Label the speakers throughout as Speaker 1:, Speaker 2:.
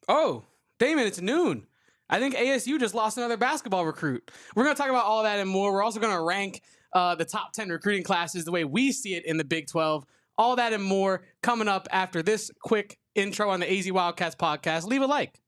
Speaker 1: Oh, Damon, it's noon. I think ASU just lost another basketball recruit. We're going to talk about all that and more. We're also going to rank the top 10 recruiting classes the way we see it in the Big 12. All that and more coming up after this quick intro on the AZ Wildcats podcast. Leave a like.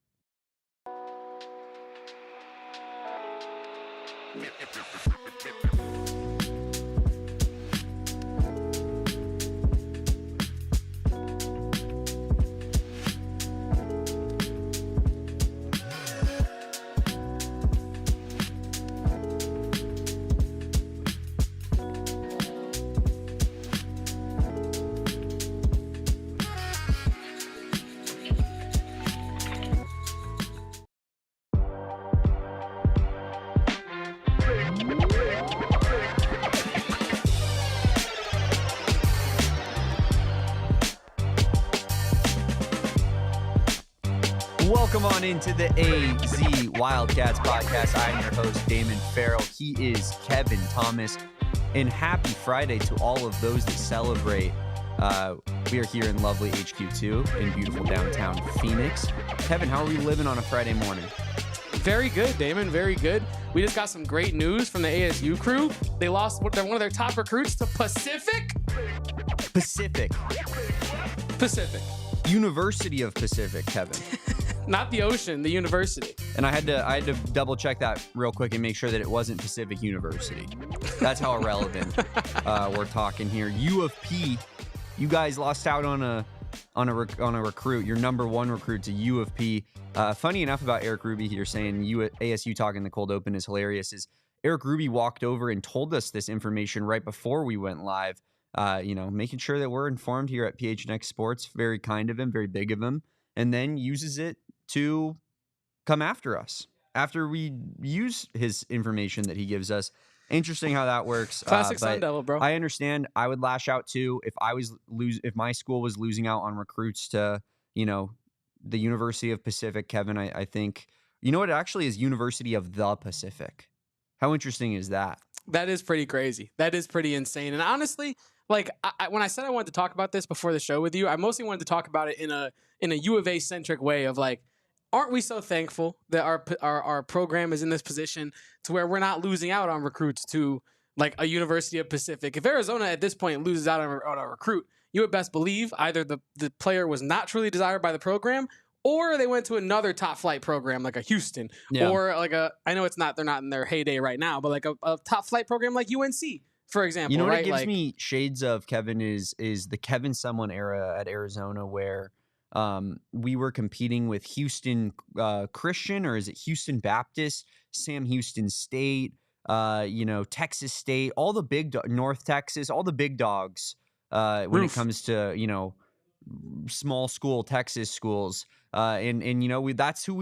Speaker 2: Welcome on into the AZ Wildcats podcast. I'm your host, Damon Fairall. He is Kevin Thomas. And happy Friday to all of those that celebrate. We are here in lovely HQ2 in beautiful downtown Phoenix. Kevin, how are we living on a Friday morning?
Speaker 1: Very good, Damon. Very good. We just got some great news from the ASU crew. They lost one of their top recruits to Pacific.
Speaker 2: University of Pacific, Kevin.
Speaker 1: Not the ocean, the university.
Speaker 2: And I had to double check that real quick and make sure that it wasn't Pacific University. That's how irrelevant we're talking here. U of P, you guys lost out on a recruit. Your number one recruit to U of P. Funny enough about Eric Ruby here saying ASU talking the cold open is hilarious. Is Eric Ruby walked over and told us this information right before we went live. Making sure that we're informed here at PHNX Sports. Very kind of him, very big of him, and then uses it to come after us after we use his information that he gives us. Interesting how that works.
Speaker 1: Classic Sun Devil, bro.
Speaker 2: I understand. I would lash out too if my school was losing out on recruits to, the University of Pacific. Kevin, I think, you know what? It actually is University of the Pacific. How interesting is that?
Speaker 1: That is pretty crazy. That is pretty insane. And honestly, when I said I wanted to talk about this before the show with you, I mostly wanted to talk about it in a U of A centric way of aren't we so thankful that our program is in this position to where we're not losing out on recruits to a University of Pacific? If Arizona at this point loses out on a recruit, you would best believe either the player was not truly desired by the program, or they went to another top flight program like a Houston, or I know they're not in their heyday right now, but a top flight program like UNC, for example.
Speaker 2: You know what
Speaker 1: right?
Speaker 2: it gives me shades of, Kevin, is the Kevin Sumlin era at Arizona where we were competing with Houston Christian, or is it Houston Baptist, Sam Houston State, Texas State, all the big North Texas, all the big dogs when it comes to small school Texas schools. That's who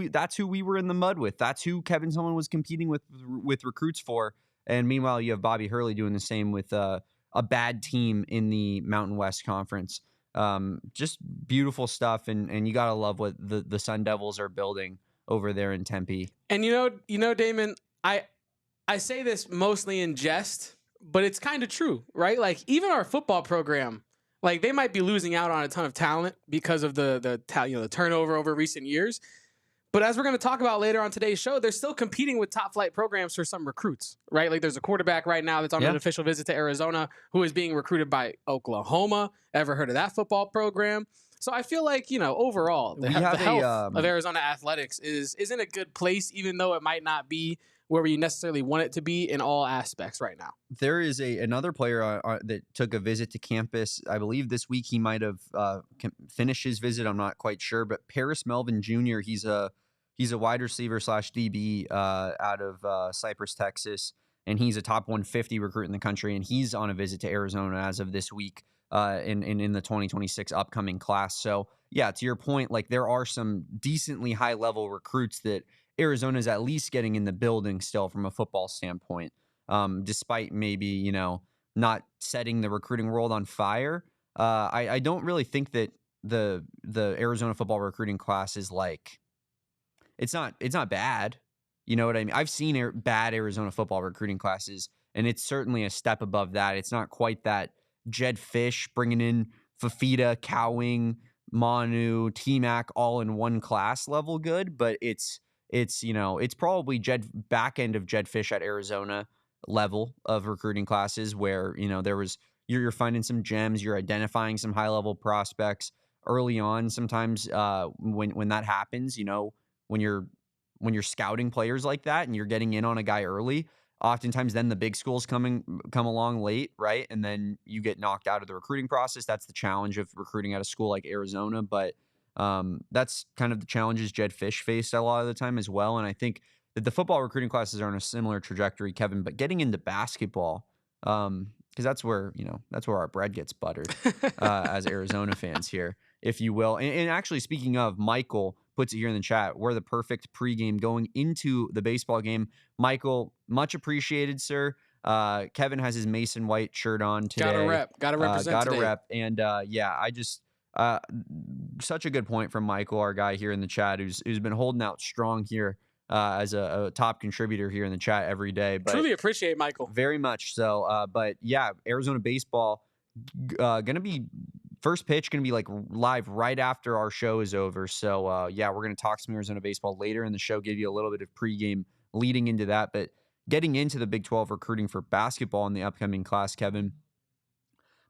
Speaker 2: we were in the mud with. That's who Kevin Sumlin was competing with recruits for. And meanwhile, you have Bobby Hurley doing the same with a bad team in the Mountain West Conference. Just beautiful stuff, and you gotta love what the Sun Devils are building over there in Tempe.
Speaker 1: And Damon, I say this mostly in jest, but it's kind of true, right? Even our football program, they might be losing out on a ton of talent because of the turnover over recent years. But as we're going to talk about later on today's show, they're still competing with top flight programs for some recruits, right? There's a quarterback right now that's on an official visit to Arizona who is being recruited by Oklahoma. Ever heard of that football program? So I feel overall, the health of Arizona athletics is in a good place, even though it might not be where we necessarily want it to be in all aspects right now.
Speaker 2: There is another player that took a visit to campus. I believe this week he might have finished his visit. I'm not quite sure, but Paris Melvin Jr., he's a wide receiver / DB out of Cypress, Texas, and he's a top 150 recruit in the country, and he's on a visit to Arizona as of this week in the 2026 upcoming class. So, yeah, to your point, there are some decently high-level recruits that Arizona's at least getting in the building still from a football standpoint, despite maybe, not setting the recruiting world on fire. I don't really think that the Arizona football recruiting class is it's not bad. You know what I mean? I've seen bad Arizona football recruiting classes, and it's certainly a step above that. It's not quite that Jed Fish bringing in Fafita, Cowing, Manu, T-Mac all in one class level good, but it's it's probably back end of Jed Fish at Arizona level of recruiting classes where, there was you're finding some gems, you're identifying some high level prospects early on. Sometimes when that happens, when you're scouting players like that and you're getting in on a guy early, oftentimes then the big schools come along late, right? And then you get knocked out of the recruiting process. That's the challenge of recruiting at a school like Arizona. But that's kind of the challenges Jed Fish faced a lot of the time as well. And I think that the football recruiting classes are on a similar trajectory, Kevin. But getting into basketball, because that's where our bread gets buttered as Arizona fans here, if you will. And actually, speaking of, Michael puts it here in the chat. We're the perfect pregame going into the baseball game. Michael, much appreciated, sir. Kevin has his Mason White shirt on today.
Speaker 1: Gotta represent today.
Speaker 2: Rep. And I just such a good point from Michael, our guy here in the chat, who's been holding out strong here as a top contributor here in the chat every day. But
Speaker 1: truly appreciate Michael.
Speaker 2: Very much so. But yeah, Arizona baseball gonna be first pitch going to be like live right after our show is over. So we're going to talk some Arizona baseball later in the show, give you a little bit of pregame leading into that. But getting into the Big 12 recruiting for basketball in the upcoming class, Kevin,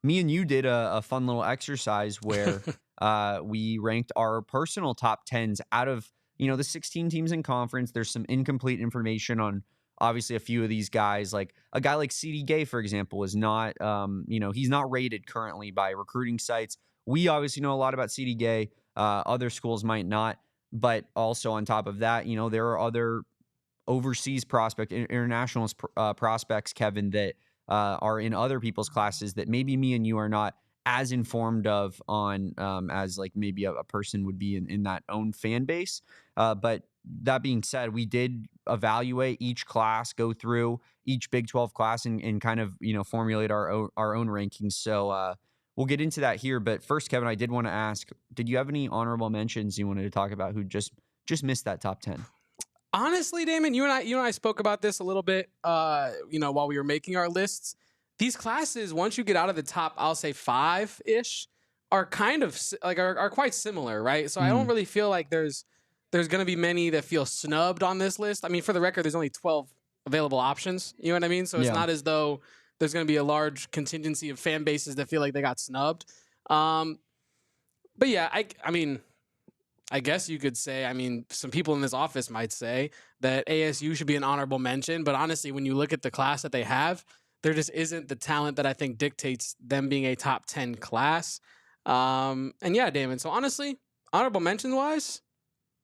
Speaker 2: me and you did a fun little exercise where we ranked our personal top 10s out of, the 16 teams in conference. There's some incomplete information on obviously a few of these guys. Like a guy like C.D. Gay, for example, is not, he's not rated currently by recruiting sites. We obviously know a lot about C.D. Gay. Other schools might not. But also on top of that, there are other overseas international prospects, Kevin, that are in other people's classes that maybe me and you are not as informed of on as like maybe a person would be in that own fan base. But that being said, we did evaluate each class, go through each Big 12 class and kind of, formulate our own rankings. So we'll get into that here. But first, Kevin, I did want to ask, did you have any honorable mentions you wanted to talk about who just missed that top 10?
Speaker 1: Honestly, Damon, you and I spoke about this a little bit, while we were making our lists. These classes, once you get out of the top, I'll say 5-ish, are kind of like are quite similar, right? So I don't really feel like there's going to be many that feel snubbed on this list. I mean, for the record, there's only 12 available options. You know what I mean? So it's not as though there's going to be a large contingency of fan bases that feel like they got snubbed. But yeah, I mean, I guess you could say, some people in this office might say that ASU should be an honorable mention. But honestly, when you look at the class that they have, there just isn't the talent that I think dictates them being a top 10 class. And yeah, Damon. So honestly, honorable mention wise,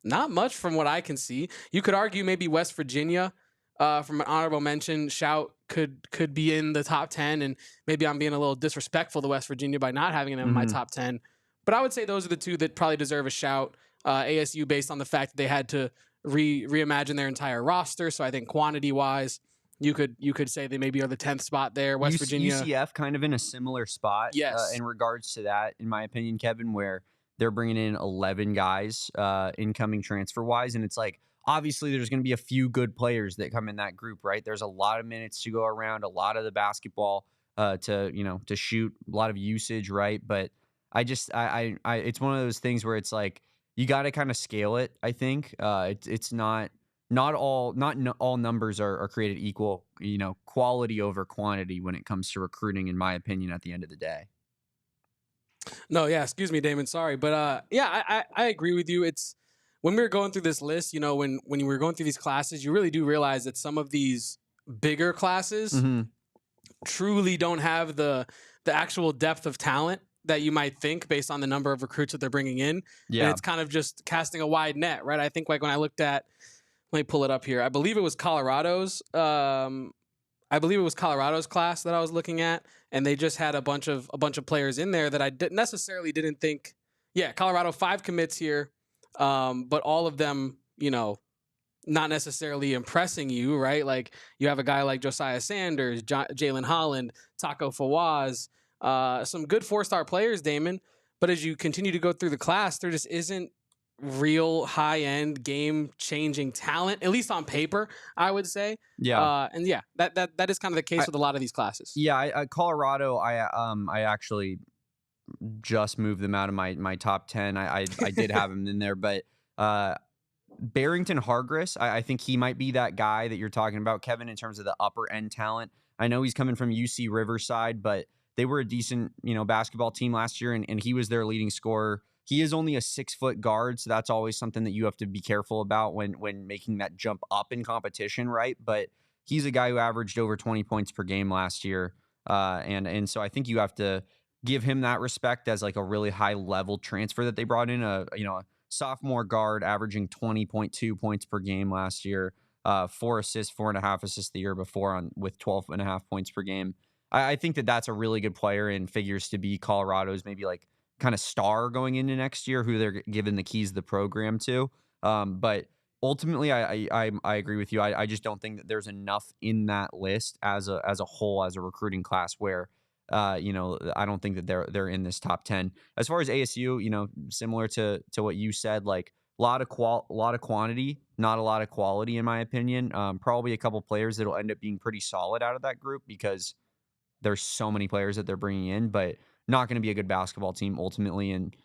Speaker 1: not much from what I can see. You could argue maybe West Virginia from an honorable mention shout could be in the top 10. And maybe I'm being a little disrespectful to West Virginia by not having them in my top 10. But I would say those are the two that probably deserve a shout. ASU based on the fact that they had to reimagine their entire roster. So I think quantity wise, you could say they maybe are the 10th spot there. West Virginia,
Speaker 2: UCF kind of in a similar spot.
Speaker 1: Yes.
Speaker 2: In regards to that, in my opinion, Kevin, where they're bringing in 11 guys incoming transfer wise. And it's like, obviously there's going to be a few good players that come in that group, right? There's a lot of minutes to go around, a lot of the basketball to shoot, a lot of usage, right? But I it's one of those things where it's like, you got to kind of scale it. I think it's not all numbers are created equal, quality over quantity when it comes to recruiting, in my opinion, at the end of the day.
Speaker 1: No, yeah, excuse me, Damon. Sorry. But I agree with you. It's when we were going through this list, when you were going through these classes, you really do realize that some of these bigger classes truly don't have the actual depth of talent that you might think based on the number of recruits that they're bringing in. Yeah. And it's kind of just casting a wide net, right? I think like when I looked at, let me pull it up here. I believe it was Colorado's class that I was looking at, and they just had a bunch of players in there that I didn't think. Yeah, Colorado 5 commits here, but all of them, not necessarily impressing you, right? Like you have a guy like Josiah Sanders, Jalen Holland, Taco Fawaz, some good 4-star players, Damon. But as you continue to go through the class, there just isn't real high-end game-changing talent, at least on paper, I would say. Yeah. And yeah, that is kind of the case with a lot of these classes.
Speaker 2: Yeah, Colorado, I actually just moved them out of my top 10. I did have him in there, but Barrington Hargress, I think he might be that guy that you're talking about, Kevin, in terms of the upper end talent. I know he's coming from UC Riverside, but they were a decent, basketball team last year, and he was their leading scorer. He is only a 6-foot guard, so that's always something that you have to be careful about when making that jump up in competition, right? But he's a guy who averaged over 20 points per game last year, and so I think you have to give him that respect as like a really high level transfer that they brought in, a sophomore guard averaging 20.2 points per game last year, 4 assists, 4.5 assists the year before with 12.5 points per game. I think that's a really good player and figures to be Colorado's maybe like kind of star going into next year, who they're giving the keys of the program to. But ultimately, I agree with you. I just don't think that there's enough in that list as a whole, as a recruiting class, where I don't think that they're in this top 10. As far as ASU, similar to what you said, like a lot of quantity, not a lot of quality, in my opinion. Probably a couple players that'll end up being pretty solid out of that group because there's so many players that they're bringing in, but not going to be a good basketball team ultimately. And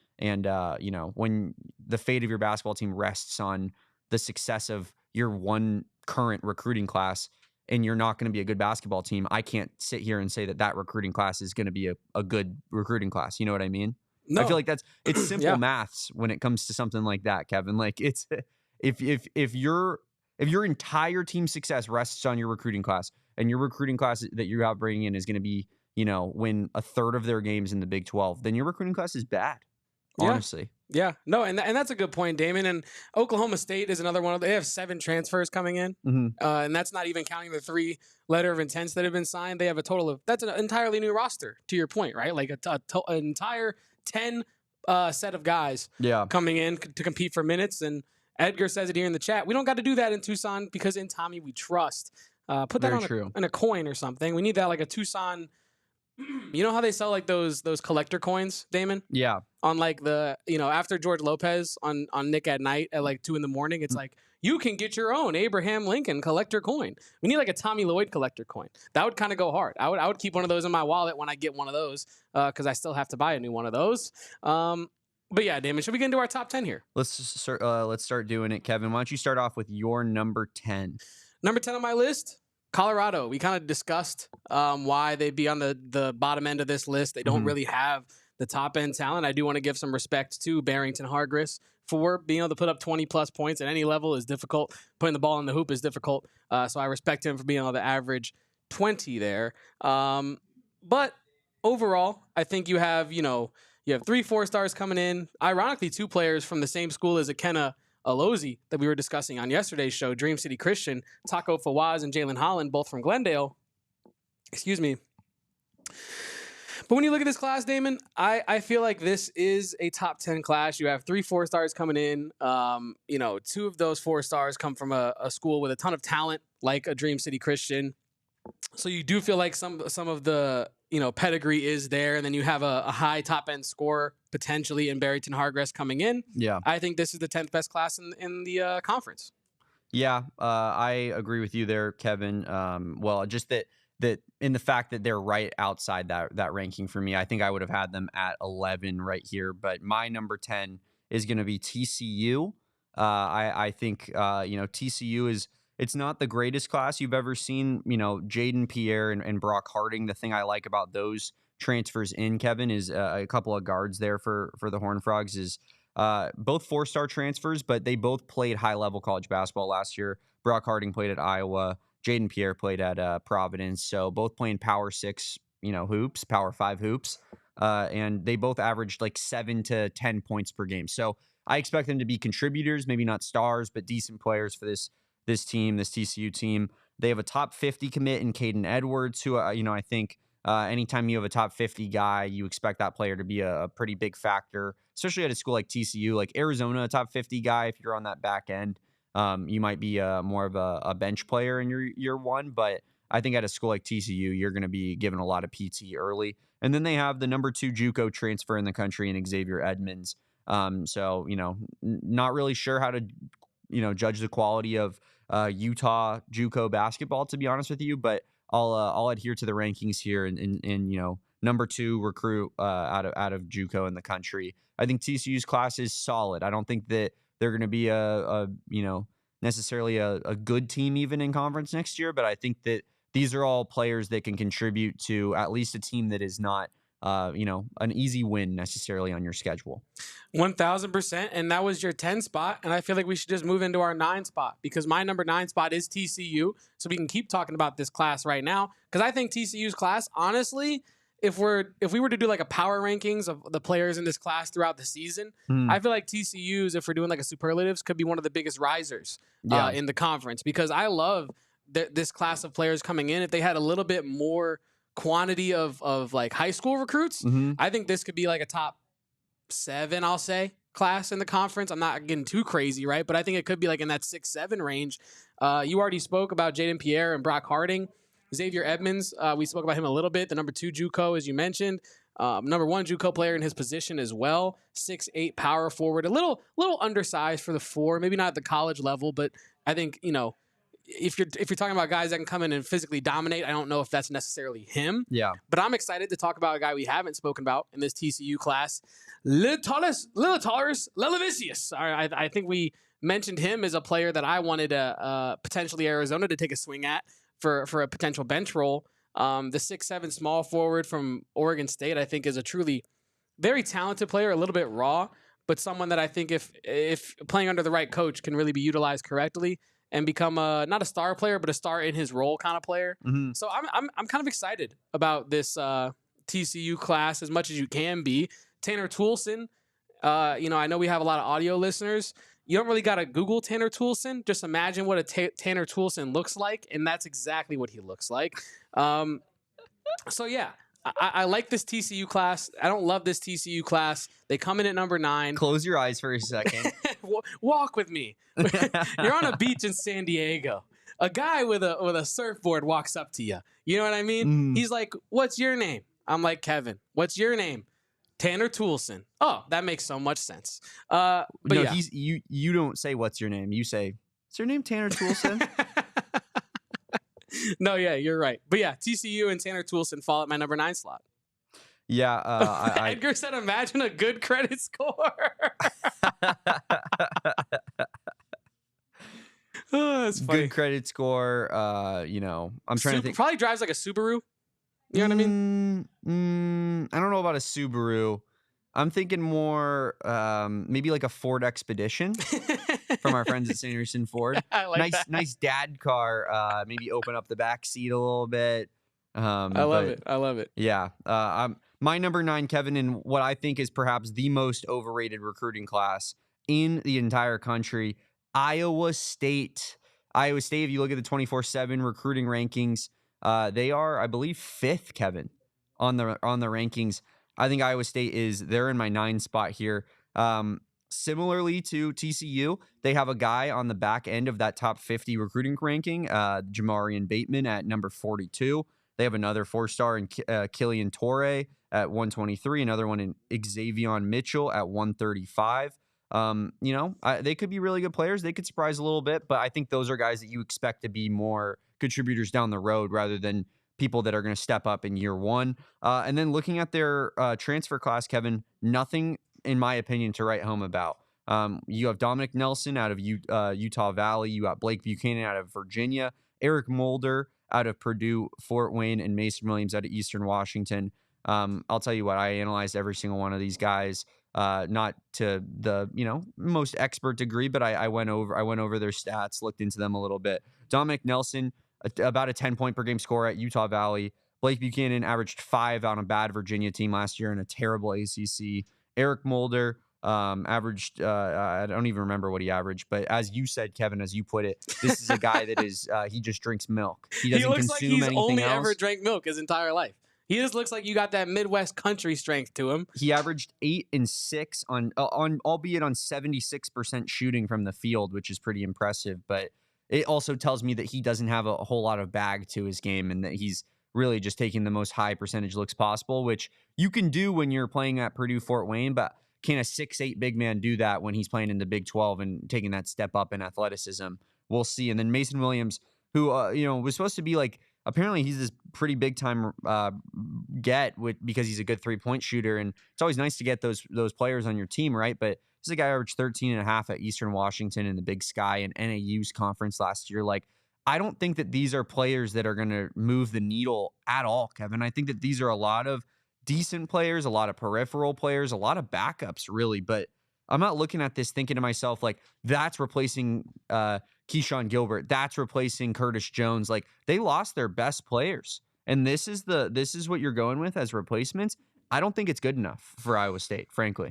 Speaker 2: when the fate of your basketball team rests on the success of your one current recruiting class, and you're not going to be a good basketball team, I can't sit here and say that recruiting class is going to be a good recruiting class. You know what I mean? No. I feel like it's simple maths when it comes to something like that, Kevin. Like, it's if your entire team success rests on your recruiting class, and your recruiting class that you have bringing in is going to be, win a third of their games in the Big 12, then your recruiting class is bad. Honestly.
Speaker 1: Yeah. No, and that's a good point, Damon. And Oklahoma State is another one. They have 7 transfers coming in, and that's not even counting the 3 letter of intents that have been signed. They have a total of, that's an entirely new roster, to your point, right? Like an entire 10 set of guys coming in to compete for minutes. And Edgar says it here in the chat. We don't got to do that in Tucson because in Tommy we trust. Put that on a coin or something. We need that, like a Tucson. You know how they sell like those collector coins, Damon?
Speaker 2: Yeah.
Speaker 1: On like the, after George Lopez on Nick at Night at like 2 a.m, it's like, you can get your own Abraham Lincoln collector coin. We need like a Tommy Lloyd collector coin. That would kind of go hard. I would keep one of those in my wallet when I get one of those, because I still have to buy a new one of those. But yeah, Damon, should we get into our top 10 here?
Speaker 2: Let's start doing it, Kevin. Why don't you start off with your number 10?
Speaker 1: Number 10 on my list, Colorado. We kind of discussed why they'd be on the bottom end of this list. They don't really have the top end talent. I do want to give some respect to Barrington Hargress for being able to put up 20+ points at any level is difficult. Putting the ball in the hoop is difficult. So I respect him for being able to average 20 there. But overall, I think you have 3 4-stars coming in. Ironically, 2 players from the same school as Ikenna Alozie that we were discussing on yesterday's show, Dream City Christian, Taco Fawaz and Jalen Holland, both from Glendale. Excuse me. But when you look at this class, Damon, I feel like this is a top 10 class. You have 3 4-stars coming in. 2 of those 4-stars come from a school with a ton of talent, like a Dream City Christian. So you do feel like some of the pedigree is there, and then you have a high top end scorer potentially in Barrington Hargress coming in. Yeah, I think this is the 10th best class in the conference.
Speaker 2: Yeah, I agree with you there, Kevin. Well, just that in the fact that they're right outside that ranking for me, I think I would have had them at 11 right here. But my number 10 is going to be TCU. I think TCU is. It's not the greatest class you've ever seen. Jaden Pierre and Brock Harding. The thing I like about those transfers in, Kevin, is a couple of guards there for the Horned Frogs is both 4-star transfers, but they both played high-level college basketball last year. Brock Harding played at Iowa. Jaden Pierre played at Providence. So both playing Power 6, hoops, Power 5 hoops. And they both averaged like 7 to 10 points per game. So I expect them to be contributors, maybe not stars, but decent players for this TCU team. They have a top 50 commit in Caden Edwards, who, I think anytime you have a top 50 guy, you expect that player to be a pretty big factor, especially at a school like TCU. Like Arizona, a top 50 guy, if you're on that back end, you might be more of a bench player in your year one. But I think at a school like TCU, you're going to be given a lot of PT early. And then they have the number 2 JUCO transfer in the country in Xavier Edmonds. So, not really sure how to, judge the quality of Utah JUCO basketball, to be honest with you, but I'll adhere to the rankings here and number 2 recruit out of JUCO in the country. I think TCU's class is solid. I don't think that they're going to be a necessarily a good team even in conference next year, but I think that these are all players that can contribute to at least a team that is not an easy win necessarily on your schedule.
Speaker 1: 1,000%. And that was your 10 spot. And I feel like we should just move into our 9 spot, because my number 9 spot is TCU. So we can keep talking about this class right now, because I think TCU's class, honestly, if we were to do like a power rankings of the players in this class throughout the season, I feel like TCU's, if we're doing like a superlatives, could be one of the biggest risers in the conference, because I love this class of players coming in. If they had a little bit more quantity of like high school recruits, I think this could be like a top 7, I'll say, class in the conference. I'm not getting too crazy, right? But I think it could be like in that 6-7 range. You already spoke about Jaden Pierre and Brock Harding. Xavier Edmonds, we spoke about him a little bit. The number 2 JUCO, as you mentioned. Number 1 JUCO player in his position as well. 6'8" power forward. A little undersized for the 4. Maybe not at the college level, but I think, if you're talking about guys that can come in and physically dominate, I don't know if that's necessarily him.
Speaker 2: Yeah.
Speaker 1: But I'm excited to talk about a guy we haven't spoken about in this TCU class, Lilitaurus Lelivicius. I think we mentioned him as a player that I wanted potentially Arizona to take a swing at for a potential bench role. The 6'7" small forward from Oregon State, I think, is a truly very talented player, a little bit raw, but someone that I think if playing under the right coach can really be utilized correctly and become not a star player, but a star in his role kind of player. So I'm kind of excited about this TCU class as much as you can be. Tanner Toolson, I know we have a lot of audio listeners. You don't really got to Google Tanner Toolson. Just imagine what a Tanner Toolson looks like, and that's exactly what he looks like. So, yeah, I like this TCU class. I don't love this TCU class. They come in at number 9.
Speaker 2: Close your eyes for a second.
Speaker 1: Walk with me. You're on a beach in San Diego. A guy with a surfboard walks up to you. You know what I mean? He's like, "What's your name?" I'm like, "Kevin." "What's your name?" "Tanner Toolson." Oh, that makes so much sense. But
Speaker 2: no,
Speaker 1: yeah.
Speaker 2: you don't say what's your name. You say, "Is your name Tanner Toolson?"
Speaker 1: No, yeah, you're right. But yeah, TCU and Tanner Toolson fall at my number 9 slot.
Speaker 2: Yeah,
Speaker 1: Edgar said, "Imagine a good credit score." Oh, that's funny.
Speaker 2: Good credit score. I'm trying to think.
Speaker 1: Probably drives like a Subaru. You know what I mean?
Speaker 2: I don't know about a Subaru. I'm thinking more maybe like a Ford Expedition from our friends at St. Anderson Ford.
Speaker 1: I like that.
Speaker 2: Nice dad car. Maybe open up the back seat a little bit.
Speaker 1: I love it.
Speaker 2: Yeah. My number 9, Kevin, in what I think is perhaps the most overrated recruiting class in the entire country, Iowa State. Iowa State, if you look at the 24/7 recruiting rankings, they are, I believe, 5th, Kevin, on the rankings. I think Iowa State they're in my 9 spot here. Similarly to TCU, they have a guy on the back end of that top 50 recruiting ranking, Jamarian Bateman at number 42. They have another 4-star in Killian Torre at 123, another one in Xavion Mitchell at 135. They could be really good players. They could surprise a little bit, but I think those are guys that you expect to be more contributors down the road rather than people that are going to step up in year 1. And then looking at their transfer class, Kevin, nothing, in my opinion, to write home about. You have Dominic Nelson out of Utah Valley. You got Blake Buchanan out of Virginia. Eric Mulder out of Purdue, Fort Wayne, and Mason Williams out of Eastern Washington. I'll tell you what, I analyzed every single one of these guys. Not to the most expert degree, but I went over their stats, looked into them a little bit. Dominic Nelson, about a 10-point per game score at Utah Valley. Blake Buchanan averaged 5 on a bad Virginia team last year and a terrible ACC. Eric Mulder averaged, I don't even remember what he averaged, but as you said, Kevin, as you put it, this is a guy that is he just drinks milk. He doesn't
Speaker 1: looks
Speaker 2: consume
Speaker 1: like he's
Speaker 2: anything
Speaker 1: only
Speaker 2: else.
Speaker 1: ever drank milk his entire life. He just looks like you got that Midwest country strength to him.
Speaker 2: He averaged 8 and 6 on albeit on 76% shooting from the field, which is pretty impressive. But it also tells me that he doesn't have a whole lot of bag to his game and that he's really just taking the most high percentage looks possible, which you can do when you're playing at Purdue Fort Wayne. But can a 6'8" big man do that when he's playing in the Big 12 and taking that step up in athleticism? We'll see. And then Mason Williams, who was supposed to be like apparently he's this pretty big time because he's a good 3-point shooter, and it's always nice to get those players on your team, right? But this is a guy who averaged 13.5 at Eastern Washington in the Big Sky and NAU's conference last year. Like, I don't think that these are players that are going to move the needle at all, Kevin. I think that these are a lot of decent players, a lot of peripheral players, a lot of backups, really. But I'm not looking at this thinking to myself, like, that's replacing Keyshawn Gilbert. That's replacing Curtis Jones. Like, they lost their best players. And this is what you're going with as replacements. I don't think it's good enough for Iowa State, frankly.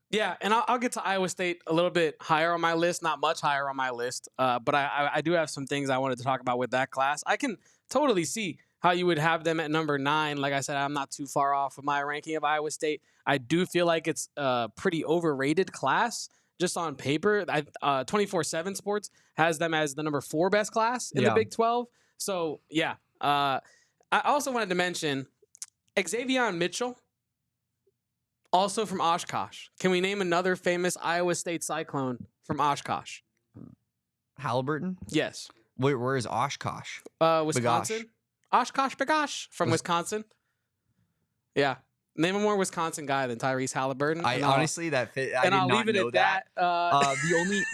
Speaker 1: Yeah, and I'll get to Iowa State a little bit higher on my list, not much higher on my list, but I do have some things I wanted to talk about with that class. I can totally see how you would have them at number 9. Like I said, I'm not too far off with my ranking of Iowa State. I do feel like it's a pretty overrated class just on paper. 24/7 Sports has them as the number 4 best class in the Big 12. So, yeah. I also wanted to mention Xavier Mitchell, also from Oshkosh. Can we name another famous Iowa State Cyclone from Oshkosh?
Speaker 2: Halliburton?
Speaker 1: Yes.
Speaker 2: Where is Oshkosh?
Speaker 1: Wisconsin. Oshkosh Bagosh from Wisconsin. Yeah. Name a more Wisconsin guy than Tyrese Halliburton.
Speaker 2: Honestly, that fit. I did
Speaker 1: I'll
Speaker 2: not
Speaker 1: leave it
Speaker 2: know
Speaker 1: at
Speaker 2: that.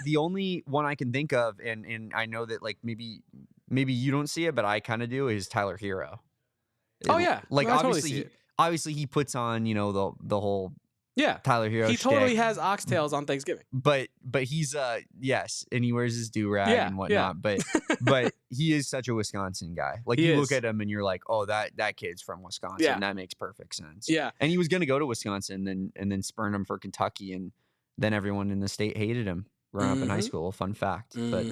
Speaker 2: The only one I can think of, and I know that like maybe you don't see it, but I kind of do, is Tyler Hero.
Speaker 1: Oh yeah,
Speaker 2: like
Speaker 1: no,
Speaker 2: obviously he puts on the whole Tyler Hero.
Speaker 1: He totally has oxtails on Thanksgiving.
Speaker 2: But he's yes, and he wears his do-rag and whatnot.
Speaker 1: Yeah.
Speaker 2: But he is such a Wisconsin guy. Like you look at him and you're like, oh, that kid's from Wisconsin.
Speaker 1: Yeah.
Speaker 2: That makes perfect sense.
Speaker 1: Yeah.
Speaker 2: And he was gonna go to Wisconsin and then spurn him for Kentucky, and then everyone in the state hated him growing up in high school. Fun fact. But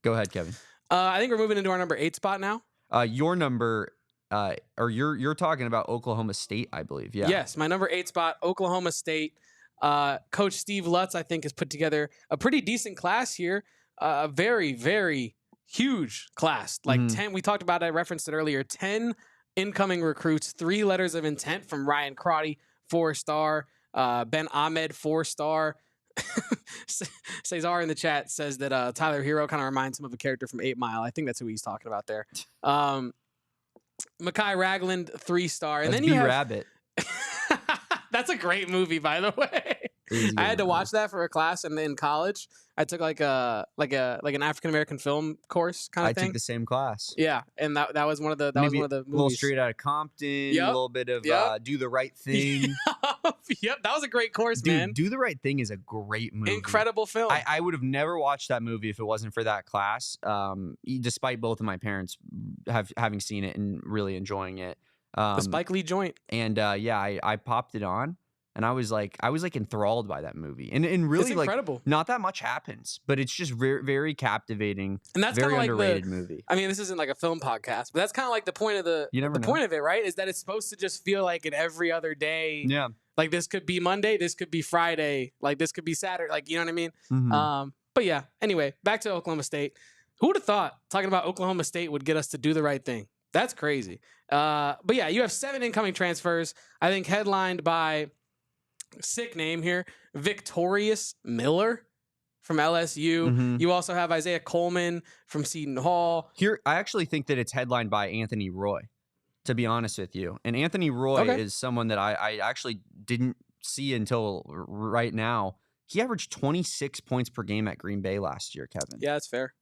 Speaker 2: go ahead, Kevin.
Speaker 1: I think we're moving into our number 8 spot now.
Speaker 2: Your number. Or you're talking about Oklahoma State, I believe. Yeah.
Speaker 1: Yes, my number 8 spot, Oklahoma State. Coach Steve Lutz, I think, has put together a pretty decent class here. A very, very huge class. Like 10. We talked about it. I referenced it earlier. 10 incoming recruits. 3 letters of intent from Ryan Crotty, 4-star. Ben Ahmed, 4-star. Cesar in the chat says that Tyler Hero kind of reminds him of a character from 8 Mile. I think that's who he's talking about there. Makai Ragland, 3-star, and then you have
Speaker 2: Rabbit.
Speaker 1: That's a great movie, by the way. I had to watch that for a class in college. I took like an African American film course kind of thing.
Speaker 2: I took the same class.
Speaker 1: Yeah, and that was one of the movies.
Speaker 2: A little Straight Outta Compton. A little bit of Do the Right Thing.
Speaker 1: Yep, that was a great course,
Speaker 2: dude,
Speaker 1: man.
Speaker 2: Do the Right Thing is a great movie.
Speaker 1: Incredible film.
Speaker 2: I would have never watched that movie if it wasn't for that class. Despite both of my parents having seen it and really enjoying it.
Speaker 1: The Spike Lee joint.
Speaker 2: And I popped it on. And I was like enthralled by that movie, and really
Speaker 1: it's incredible.
Speaker 2: Not that much happens, but it's just very, very captivating.
Speaker 1: And that's
Speaker 2: very
Speaker 1: like
Speaker 2: underrated movie.
Speaker 1: I mean, this isn't like a film podcast, but that's kind of like the point of point of it, right? Is that it's supposed to just feel like an every other day.
Speaker 2: Yeah.
Speaker 1: Like this could be Monday, this could be Friday, like this could be Saturday, like you know what I mean?
Speaker 2: Mm-hmm.
Speaker 1: But yeah. Anyway, back to Oklahoma State. Who would have thought talking about Oklahoma State would get us to do the right thing? That's crazy. But yeah, you have 7 incoming transfers. I think headlined by. Sick name here, Victorious Miller from LSU.
Speaker 2: Mm-hmm.
Speaker 1: You also have Isaiah Coleman from Seton Hall.
Speaker 2: Here, I actually think that it's headlined by Anthony Roy, to be honest with you. And Anthony Roy is someone that I actually didn't see until right now. He averaged 26 points per game at Green Bay last year, Kevin.
Speaker 1: Yeah, that's fair.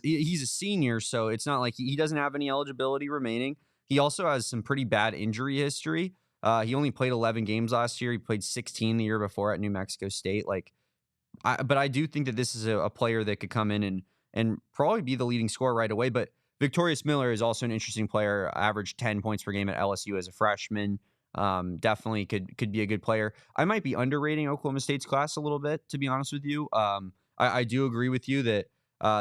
Speaker 2: He's a senior, so it's not like he doesn't have any eligibility remaining. He also has some pretty bad injury history. He only played 11 games last year. He played 16 the year before at New Mexico State. But I do think that this is a player that could come in and probably be the leading scorer right away. But Victorious Miller is also an interesting player. Averaged 10 points per game at LSU as a freshman. Definitely could be a good player. I might be underrating Oklahoma State's class a little bit, to be honest with you. I do agree with you that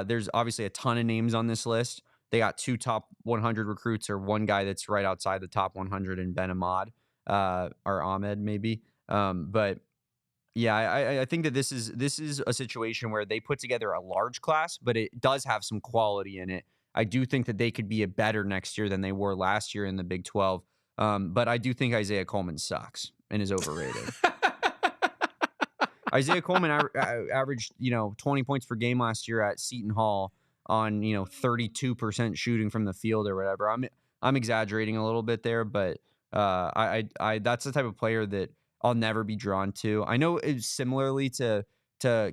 Speaker 2: there's obviously a ton of names on this list. They got 2 top 100 recruits, or one guy that's right outside the top 100 in Ben Ahmad. Or Ahmed maybe. But yeah, I think that this is a situation where they put together a large class, but it does have some quality in it. I do think that they could be a better next year than they were last year in the Big 12. But I do think Isaiah Coleman sucks and is overrated. Isaiah Coleman averaged 20 points per game last year at Seton Hall. on 32% shooting from the field or whatever. I'm exaggerating a little bit there, but I that's the type of player that I'll never be drawn to. I know it's similarly to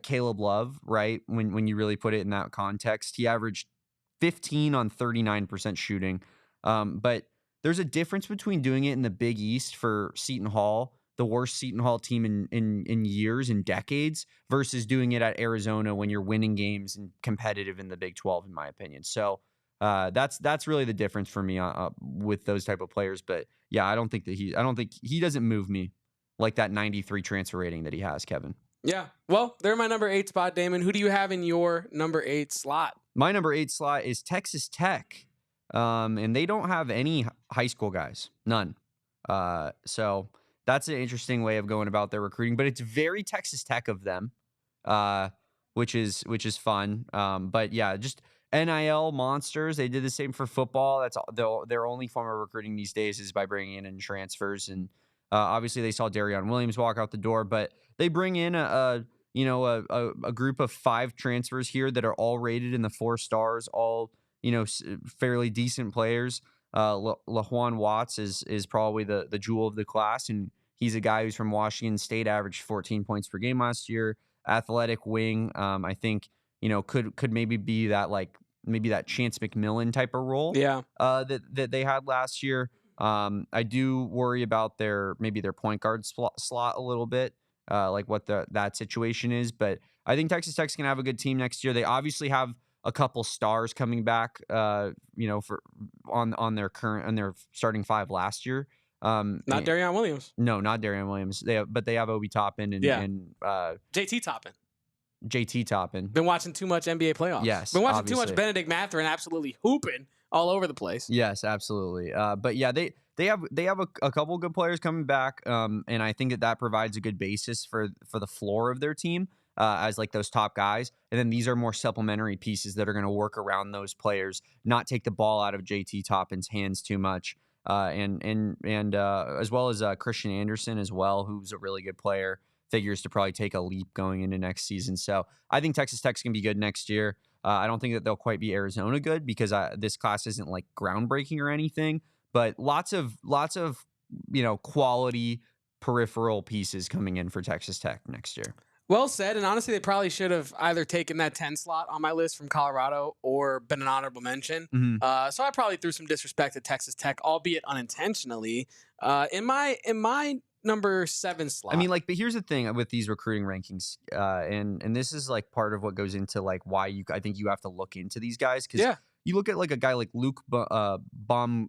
Speaker 2: Caleb Love, right? When you really put it in that context, he averaged 15 on 39% shooting. But there's a difference between doing it in the Big East for Seton Hall, the worst Seton Hall team in years and decades, versus doing it at Arizona when you're winning games and competitive in the Big 12, in my opinion. So that's really the difference for me with those type of players. But yeah, I don't think he doesn't move me like that 93 transfer rating that he has, Kevin.
Speaker 1: Yeah. Well, they're my number 8 spot, Damon. Who do you have in your number 8 slot?
Speaker 2: My number 8 slot is Texas Tech. And they don't have any high school guys, none. So that's an interesting way of going about their recruiting, but it's very Texas Tech of them, which is fun. But yeah, just NIL monsters. They did the same for football. That's their only form of recruiting these days is by bringing in transfers. And obviously they saw Darion Williams walk out the door, but they bring in a group of 5 transfers here that are all rated in the 4 stars, all fairly decent players. LaJuan Watts is probably the jewel of the class, and he's a guy who's from Washington State, averaged 14 points per game last year. Athletic wing, I think could maybe be that maybe that Chance McMillan type of role.
Speaker 1: Yeah.
Speaker 2: That they had last year. I do worry about their point guard slot a little bit, like what that situation is. But I think Texas Tech's gonna have a good team next year. They obviously have a couple stars coming back, for on their starting 5 last year.
Speaker 1: Not Darion Williams.
Speaker 2: No, not Darion Williams. They have Obi Toppin and
Speaker 1: JT Toppin.
Speaker 2: JT Toppin.
Speaker 1: Been watching too much NBA playoffs.
Speaker 2: Yes,
Speaker 1: been watching
Speaker 2: obviously.
Speaker 1: Too much Benedict Mathurin absolutely hooping all over the place.
Speaker 2: Yes, absolutely. But yeah, they have a couple good players coming back, and I think that provides a good basis for the floor of their team. As like those top guys. And then these are more supplementary pieces that are going to work around those players, not take the ball out of JT Toppin's hands too much. And as well as Christian Anderson as well, who's a really good player, figures to probably take a leap going into next season. So I think Texas Tech's going to be good next year. I don't think that they'll quite be Arizona good because this class isn't like groundbreaking or anything, but lots of quality peripheral pieces coming in for Texas Tech next year.
Speaker 1: Well said, and honestly, they probably should have either taken that 10 slot on my list from Colorado or been an honorable mention.
Speaker 2: Mm-hmm.
Speaker 1: So I probably threw some disrespect to Texas Tech, albeit unintentionally. In my number 7 slot.
Speaker 2: I mean, but here's the thing with these recruiting rankings, and this is like part of what goes into like why I think you have to look into these guys because you look at like a guy like Luke Bombboye.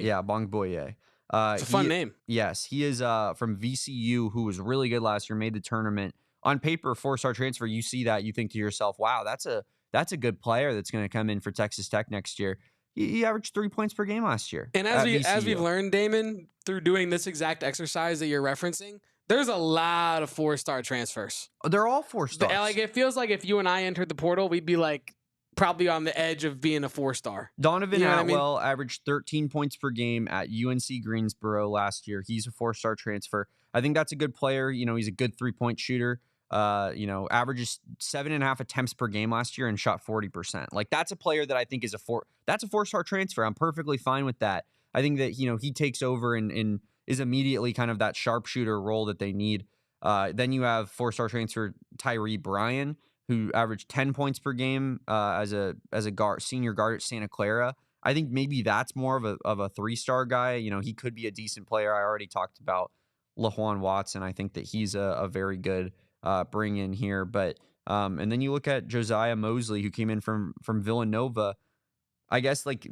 Speaker 2: Yeah, Bombboye.
Speaker 1: It's a fun name.
Speaker 2: Yes, he is from VCU, who was really good last year, made the tournament. On paper, 4-star transfer, you see that, you think to yourself, wow, that's a good player that's going to come in for Texas Tech next year. He averaged 3 points per game last year.
Speaker 1: And as we've learned, Damon, through doing this exact exercise that you're referencing, there's a lot of 4-star transfers.
Speaker 2: They're all 4 stars.
Speaker 1: Like it feels like if you and I entered the portal, we'd be like probably on the edge of being a 4-star.
Speaker 2: Donovan Atwell averaged 13 points per game at UNC Greensboro last year. He's a 4-star transfer. I think that's a good player. He's a good 3-point shooter. Averages 7.5 attempts per game last year and shot 40%. Like that's a player that I think is that's a 4-star transfer. I'm perfectly fine with that. I think that, he takes over and is immediately kind of that sharpshooter role that they need. Then you have 4-star transfer Tyree Bryan, who averaged 10 points per game as a senior guard at Santa Clara. I think maybe that's more of a 3-star guy. He could be a decent player. I already talked about LaJuan Watts, and I think that he's a very good bring in here. But and then you look at Josiah Mosley, who came in from Villanova. I guess like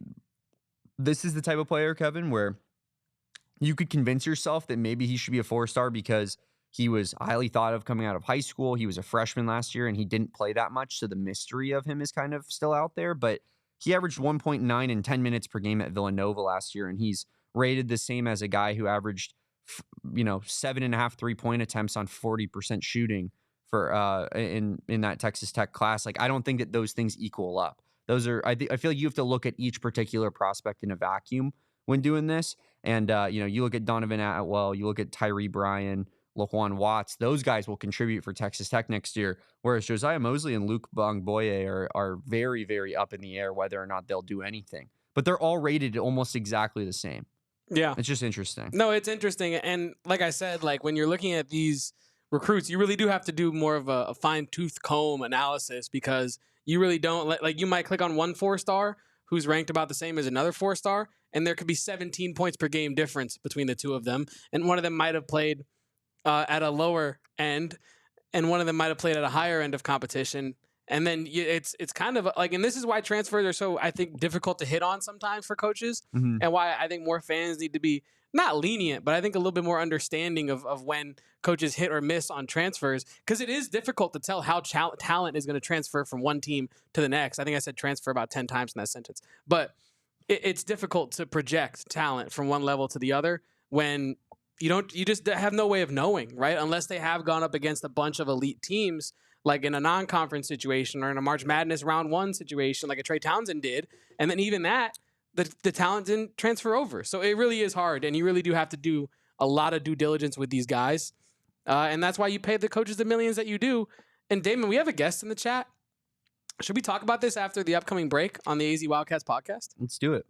Speaker 2: this is the type of player, Kevin, where you could convince yourself that maybe he should be a 4-star because he was highly thought of coming out of high school. He was a freshman last year, and he didn't play that much, so the mystery of him is kind of still out there. But he averaged 1.9 and 10 minutes per game at Villanova last year, and he's rated the same as a guy who averaged 7.5 3-point attempts on 40% shooting for in that Texas Tech class. Like I don't think that those things equal up. Those are I feel like you have to look at each particular prospect in a vacuum when doing this. And you look at Donovan Atwell, you look at Tyree Bryan, LaJuan Watts, those guys will contribute for Texas Tech next year. Whereas Josiah Mosley and Luke Bongboye are very, very up in the air whether or not they'll do anything. But they're all rated almost exactly the same.
Speaker 1: Yeah.
Speaker 2: It's just interesting.
Speaker 1: No, it's interesting. And like I said, like when you're looking at these recruits, you really do have to do more of a fine-tooth comb analysis, because you really don't like you might click on one 4-star who's ranked about the same as another 4-star, and there could be 17 points per game difference between the two of them. And one of them might have played at a lower end, and one of them might have played at a higher end of competition. And then it's kind of like, and this is why transfers are so, I think, difficult to hit on sometimes for coaches, and why I think more fans need to be not lenient, but I think a little bit more understanding of when coaches hit or miss on transfers, because it is difficult to tell how talent is going to transfer from one team to the next. I think I said transfer about 10 times in that sentence, but it's difficult to project talent from one level to the other when you just have no way of knowing, right? Unless they have gone up against a bunch of elite teams, like in a non-conference situation or in a March Madness round 1 situation, like a Trey Townsend did. And then even that, the talent didn't transfer over. So it really is hard, and you really do have to do a lot of due diligence with these guys. And that's why you pay the coaches the millions that you do. And Damon, we have a guest in the chat. Should we talk about this after the upcoming break on the AZ Wildcats podcast?
Speaker 2: Let's do it.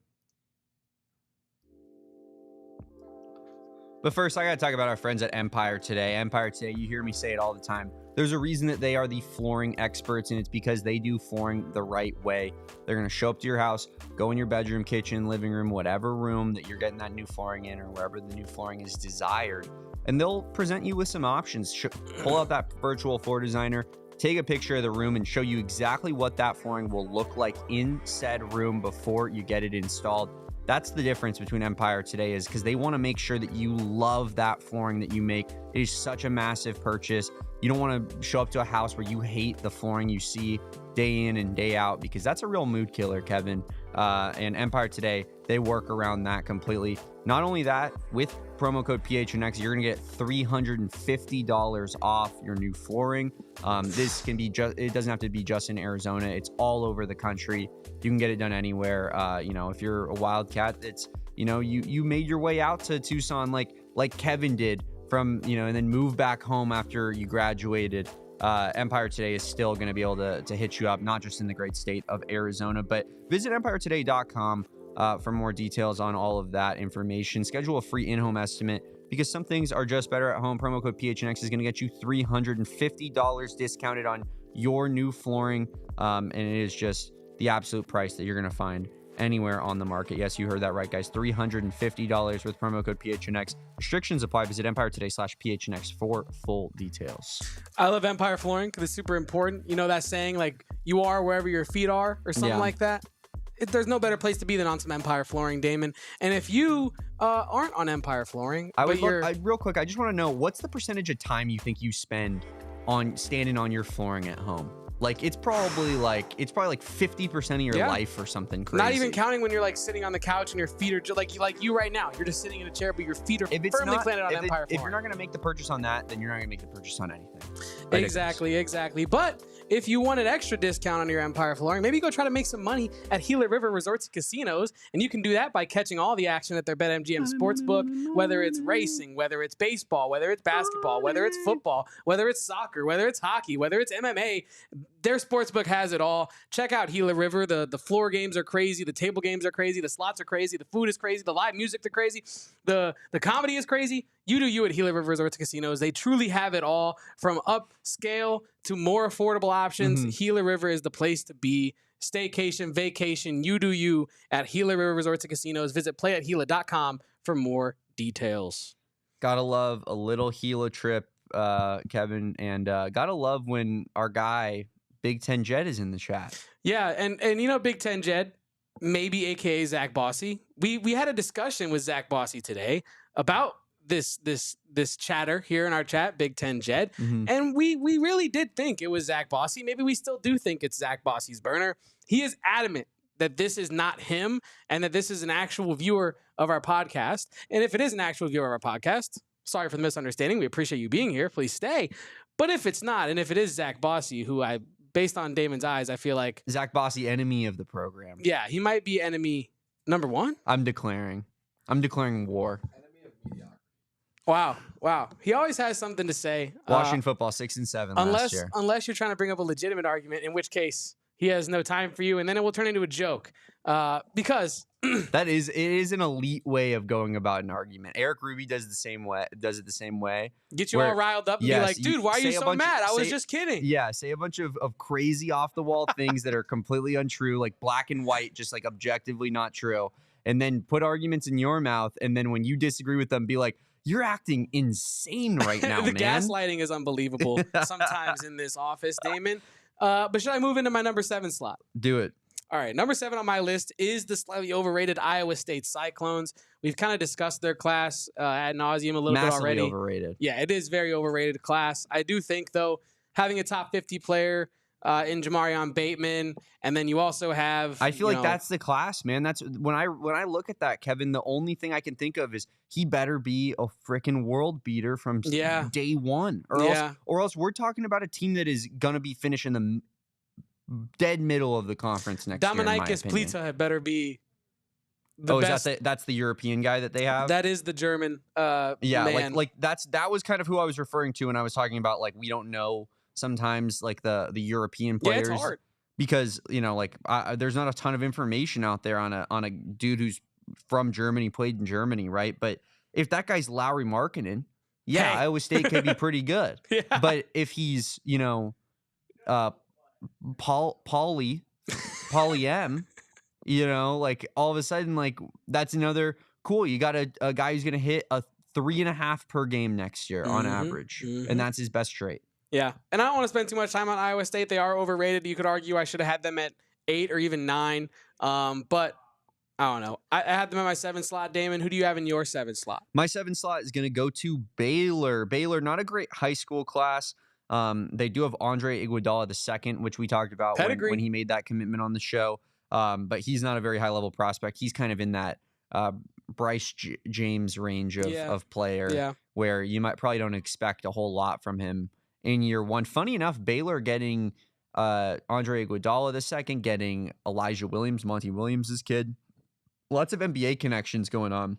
Speaker 2: But first, I got to talk about our friends at Empire Today. Empire Today, you hear me say it all the time. There's a reason that they are the flooring experts, and it's because they do flooring the right way. They're going to show up to your house, go in your bedroom, kitchen, living room, whatever room that you're getting that new flooring in, or wherever the new flooring is desired, and they'll present you with some options. Pull out that virtual floor designer, take a picture of the room, and show you exactly what that flooring will look like in said room before you get it installed. That's the difference between Empire Today, is because they want to make sure that you love that flooring that you make. It is such a massive purchase. You don't want to show up to a house where you hate the flooring you see day in and day out, because that's a real mood killer, Kevin. And Empire Today, they work around that completely. Not only that, with promo code PHNX, you're going to get $350 off your new flooring. This can be it doesn't have to be just in Arizona. It's all over the country. You can get it done anywhere. If you're a Wildcat, it's, you made your way out to Tucson like Kevin did from, and then move back home after you graduated. Empire Today is still going to be able to hit you up, not just in the great state of Arizona, but visit empiretoday.com for more details on all of that information. Schedule a free in-home estimate, because some things are just better at home. Promo code PHNX is going to get you $350 discounted on your new flooring, and it is just the absolute price that you're going to find anywhere on the market. Yes, you heard that right, guys. $350 with promo code PHNX. Restrictions apply. Visit EmpireToday.com/PHNX for full details.
Speaker 1: I love Empire Flooring because it's super important. You know that saying, like, you are wherever your feet are, or something like that? There's no better place to be than on some Empire Flooring, Damon. And if you aren't on Empire Flooring,
Speaker 2: real quick, I just want to know, what's the percentage of time you think you spend on standing on your flooring at home? Like, it's probably like 50% of your life or something crazy.
Speaker 1: Not even counting when you're like sitting on the couch and your feet are just like you right now. You're just sitting in a chair, but your feet are firmly planted on Empire Flooring.
Speaker 2: If you're not going to make the purchase on that, then you're not going to make the purchase on anything.
Speaker 1: Exactly. But if you want an extra discount on your Empire Flooring, maybe go try to make some money at Gila River Resorts and Casinos, and you can do that by catching all the action at their BetMGM Sportsbook, whether it's racing, whether it's baseball, whether it's basketball, whether it's football, whether it's soccer, whether it's hockey, whether it's MMA. Their sportsbook has it all. Check out Gila River. The floor games are crazy. The table games are crazy. The slots are crazy. The food is crazy. The live music is crazy. The comedy is crazy. You do you at Gila River Resorts and Casinos. They truly have it all, from upscale to more affordable options. Gila River is the place to be. Staycation, vacation, you do you at Gila River Resorts and Casinos. Visit playatgila.com for more details.
Speaker 2: Gotta love a little Gila trip, Kevin, and gotta love when our guy Big Ten Jed is in the chat.
Speaker 1: Yeah, and Big Ten Jed, maybe aka Zach Bossy. We had a discussion with Zach Bossy today about this chatter here in our chat, Big Ten Jed, and we really did think it was Zach Bossy. Maybe we still do think it's Zach Bossy's burner. He is adamant that this is not him and that this is an actual viewer of our podcast. And if it is an actual viewer of our podcast, sorry for the misunderstanding. We appreciate you being here. Please stay. But if it's not, and if it is Zach Bossy, who based on Damon's eyes, I feel like
Speaker 2: Zach Bossy, enemy of the program.
Speaker 1: Yeah, he might be enemy number one.
Speaker 2: I'm declaring war.
Speaker 1: Wow. He always has something to say.
Speaker 2: Washington football 6-7 last year.
Speaker 1: Unless you're trying to bring up a legitimate argument, in which case he has no time for you, and then it will turn into a joke. Because
Speaker 2: it is an elite way of going about an argument. Eric Ruby does it the same way.
Speaker 1: Get you all riled up and be like, dude, why are you so mad? I was just kidding.
Speaker 2: Yeah, say a bunch of crazy off the wall things that are completely untrue, like black and white, just like objectively not true. And then put arguments in your mouth, and then when you disagree with them, be like, you're acting insane right now,
Speaker 1: the
Speaker 2: man.
Speaker 1: gaslighting is unbelievable sometimes in this office, Damon. But should I move into my number 7 slot?
Speaker 2: Do it.
Speaker 1: All right, number 7 on my list is the slightly overrated Iowa State Cyclones. We've kind of discussed their class ad nauseum a little bit already.
Speaker 2: Massively overrated.
Speaker 1: Yeah, it is very overrated class. I do think, though, having a top 50 player in Jamarion Bateman, and then you also have.
Speaker 2: I feel like that's the class, man. That's when I look at that, Kevin. The only thing I can think of is he better be a freaking world beater from day one, or else we're talking about a team that is gonna be finishing the dead middle of the conference next year.
Speaker 1: Dominicus Plita had better be the best.
Speaker 2: That's the European guy that they have?
Speaker 1: That is the German man.
Speaker 2: like that was kind of who I was referring to when I was talking about, like, we don't know sometimes, like, the European players.
Speaker 1: Yeah, it's hard.
Speaker 2: Because, there's not a ton of information out there on a dude who's from Germany, played in Germany, right? But if that guy's Lauri Markkanen, Iowa State could be pretty good.
Speaker 1: Yeah.
Speaker 2: But if he's, Pauly M, like, all of a sudden, like, that's another cool. You got a guy who's going to hit a 3.5 per game next year on average. And that's his best trait.
Speaker 1: Yeah. And I don't want to spend too much time on Iowa State. They are overrated. You could argue I should have had them at 8 or even 9. But I don't know. I had them in my 7 slot. Damon, who do you have in your 7 slot?
Speaker 2: My 7 slot is going to go to Baylor. Baylor, not a great high school class. They do have Andre Iguodala II, which we talked about when he made that commitment on the show. But he's not a very high-level prospect. He's kind of in that Bryce James range of player where you probably don't expect a whole lot from him in year one. Funny enough, Baylor getting Andre Iguodala II, getting Elijah Williams, Monty Williams' kid. Lots of NBA connections going on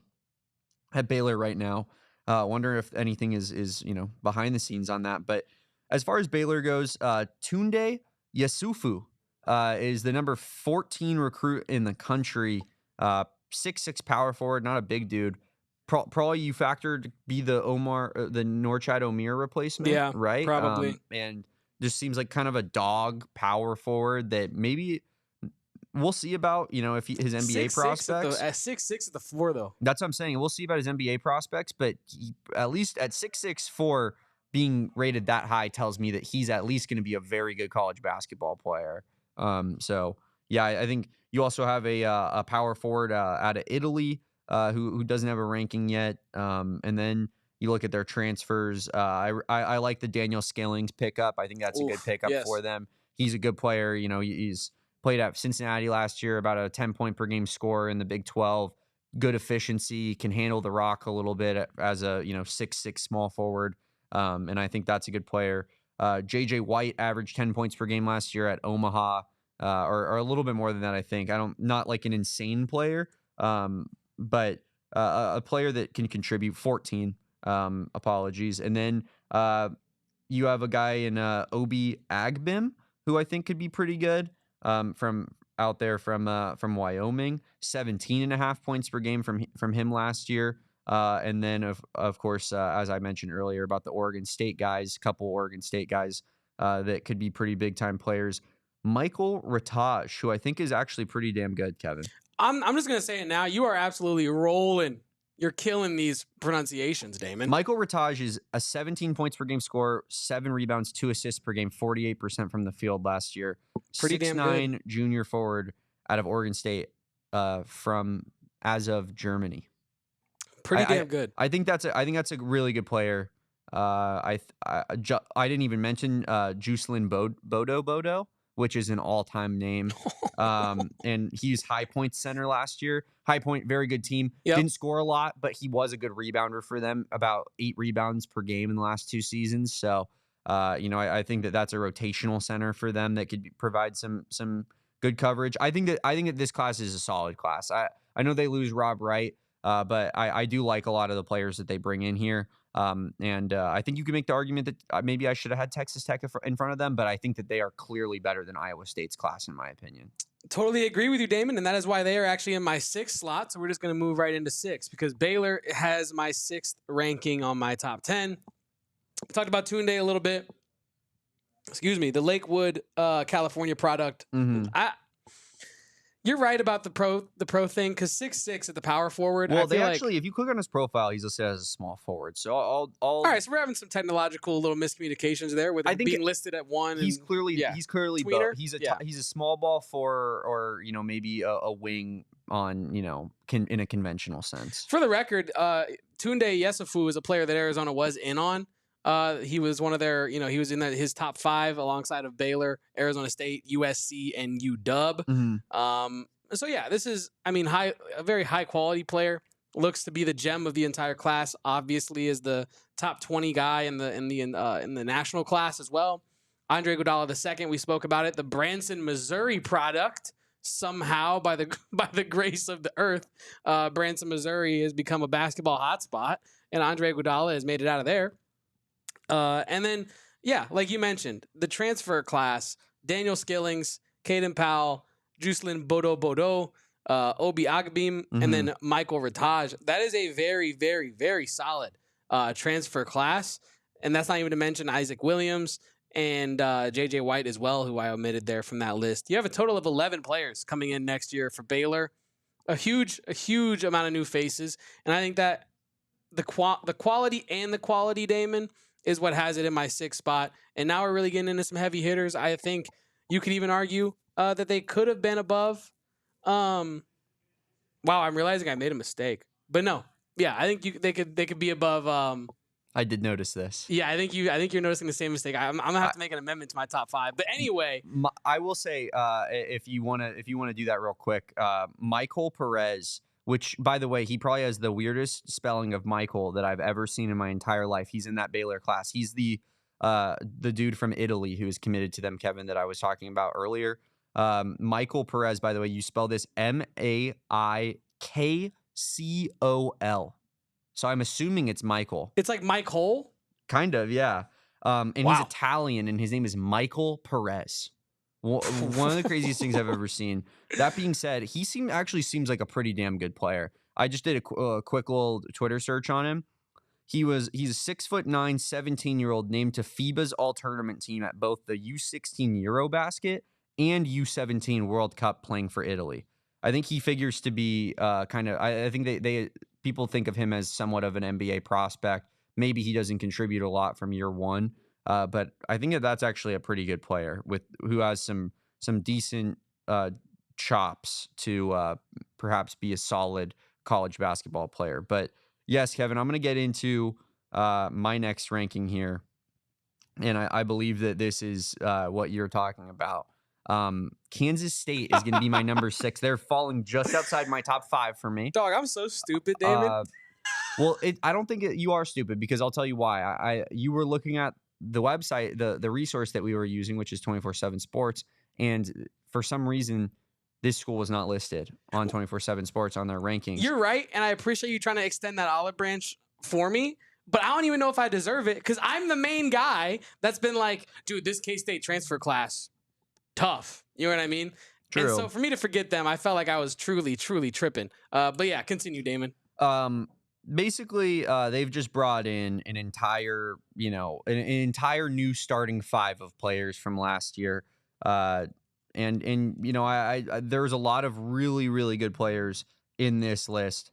Speaker 2: at Baylor right now. Wonder if anything is behind the scenes on that. But as far as Baylor goes, Tunde Yasufu is the number 14 recruit in the country. 6'6" power forward, not a big dude. Probably you factored be the Norchad Omier replacement, right?
Speaker 1: Probably.
Speaker 2: And just seems like kind of a dog power forward that maybe we'll see about, if his NBA prospects.
Speaker 1: At 6'6" at the floor, though.
Speaker 2: That's what I'm saying. We'll see about his NBA prospects, but at least at 6'6" for being rated that high tells me that he's at least going to be a very good college basketball player. So yeah, I think you also have a power forward out of Italy who doesn't have a ranking yet. And then you look at their transfers. I like the Daniel Scalings pickup. I think that's a good pickup for them. He's a good player. He's played at Cincinnati last year, about a 10-point per game scorer in the Big 12. Good efficiency, can handle the rock a little bit as a 6'6" small forward. And I think that's a good player. JJ White averaged 10 points per game last year at Omaha, or a little bit more than that, I think. Not like an insane player, but a player that can contribute. 14. Apologies. And then you have a guy in Obi Agbim, who I think could be pretty good, from out there from Wyoming. 17.5 points per game from him last year. And then of course, as I mentioned earlier about the Oregon State guys, couple Oregon State guys that could be pretty big time players. Michael Rataj, who I think is actually pretty damn good, Kevin.
Speaker 1: I'm just gonna say it now. You are absolutely rolling. You're killing these pronunciations, Damon.
Speaker 2: Michael Rataj is a 17 points per game scorer, 7 rebounds, 2 assists per game, 48% from the field last year.
Speaker 1: Pretty damn good.
Speaker 2: 6'9" junior forward out of Oregon State, as of Germany.
Speaker 1: Pretty damn good.
Speaker 2: I think that's a really good player. I didn't even mention Juselin Bodo, which is an all-time name. And he's High Point center last year. High Point, very good team.
Speaker 1: Yep.
Speaker 2: Didn't score a lot, but he was a good rebounder for them. About 8 rebounds per game in the last 2 seasons. So, I think that's a rotational center for them that could provide some good coverage. I think that this class is a solid class. I know they lose Rob Wright. But I do like a lot of the players that they bring in here. And I think you can make the argument that maybe I should have had Texas Tech in front of them, but I think that they are clearly better than Iowa State's class, in my opinion.
Speaker 1: Totally agree with you, Damon, and that is why they are actually in my 6th slot. So we're just going to move right into 6 because Baylor has my 6th ranking on my top 10. We talked about Tunde a little bit. Excuse me, the Lakewood, California product. You're right about the pro thing because 6'6" at the power forward.
Speaker 2: Well, they actually, if you click on his profile, he's listed as a small forward. So
Speaker 1: all right. So we're having some technological little miscommunications there with being listed at 1.
Speaker 2: He's clearly
Speaker 1: tweener.
Speaker 2: He's a small ball for, or maybe a wing on, in a conventional sense.
Speaker 1: For the record, Tunde Yesufu is a player that Arizona was in on. He was one of their, he was in his top 5 alongside of Baylor, Arizona State, USC, and UW. So yeah, this is, a very high quality player. Looks to be the gem of the entire class. Obviously, is the top 20 guy in the national class as well. Andre Iguodala II, we spoke about it. The Branson, Missouri product. Somehow, by the grace of the earth, Branson, Missouri has become a basketball hotspot, and Andre Iguodala has made it out of there. And then, like you mentioned, the transfer class, Daniel Skillings, Caden Powell, Juslin Bodo, Obi Agbim, and then Michael Rataj. That is a very, very, very solid transfer class. And that's not even to mention Isaac Williams and J.J. White as well, who I omitted there from that list. You have a total of 11 players coming in next year for Baylor. A huge amount of new faces. And I think that the quality and the quality, Damon, is what has it in my 6th spot. And now we're really getting into some heavy hitters. I think you could even argue that they could have been above. Wow, I'm realizing I made a mistake. But no. Yeah, I think they could be above.
Speaker 2: I did notice this.
Speaker 1: Yeah, I think you're noticing the same mistake. I'm gonna have to make an amendment to my top 5. But anyway,
Speaker 2: I will say if you wanna do that real quick, Michael Perez. Which, by the way, he probably has the weirdest spelling of Michael that I've ever seen in my entire life. He's in that Baylor class. He's the dude from Italy who is committed to them, Kevin, that I was talking about earlier. Michael Perez, by the way, you spell this Maikcol. So I'm assuming it's Michael.
Speaker 1: It's like Mike Hole?
Speaker 2: Kind of, yeah. And he's Italian, and his name is Michael Perez. One of the craziest things I've ever seen. That being said, he actually seems like a pretty damn good player. I just did a quick little Twitter search on him. He's a 6'9", 17-year-old named to FIBA's all-tournament team at both the U16 Eurobasket and U17 World Cup playing for Italy. I think he figures to be kind of. I think people think of him as somewhat of an NBA prospect. Maybe he doesn't contribute a lot from year one. But I think that's actually a pretty good player who has some decent chops to perhaps be a solid college basketball player. But yes, Kevin, I'm going to get into my next ranking here, and I believe that this is what you're talking about. Kansas State is going to be my number 6. They're falling just outside my top 5 for me.
Speaker 1: Dog, I'm so stupid, Damon.
Speaker 2: Well, I don't think you are stupid because I'll tell you why. You were looking at the website, the resource that we were using, which is 24/7 Sports, and for some reason, this school was not listed on 24/7 Sports on their rankings.
Speaker 1: You're right, and I appreciate you trying to extend that olive branch for me, but I don't even know if I deserve it because I'm the main guy that's been like, dude, this K-State transfer class, tough. You know what I mean?
Speaker 2: True.
Speaker 1: And so for me to forget them, I felt like I was truly tripping. But yeah, continue, Damon.
Speaker 2: Basically, they've just brought in an entire new starting 5 of players from last year. And there's a lot of really, really good players in this list.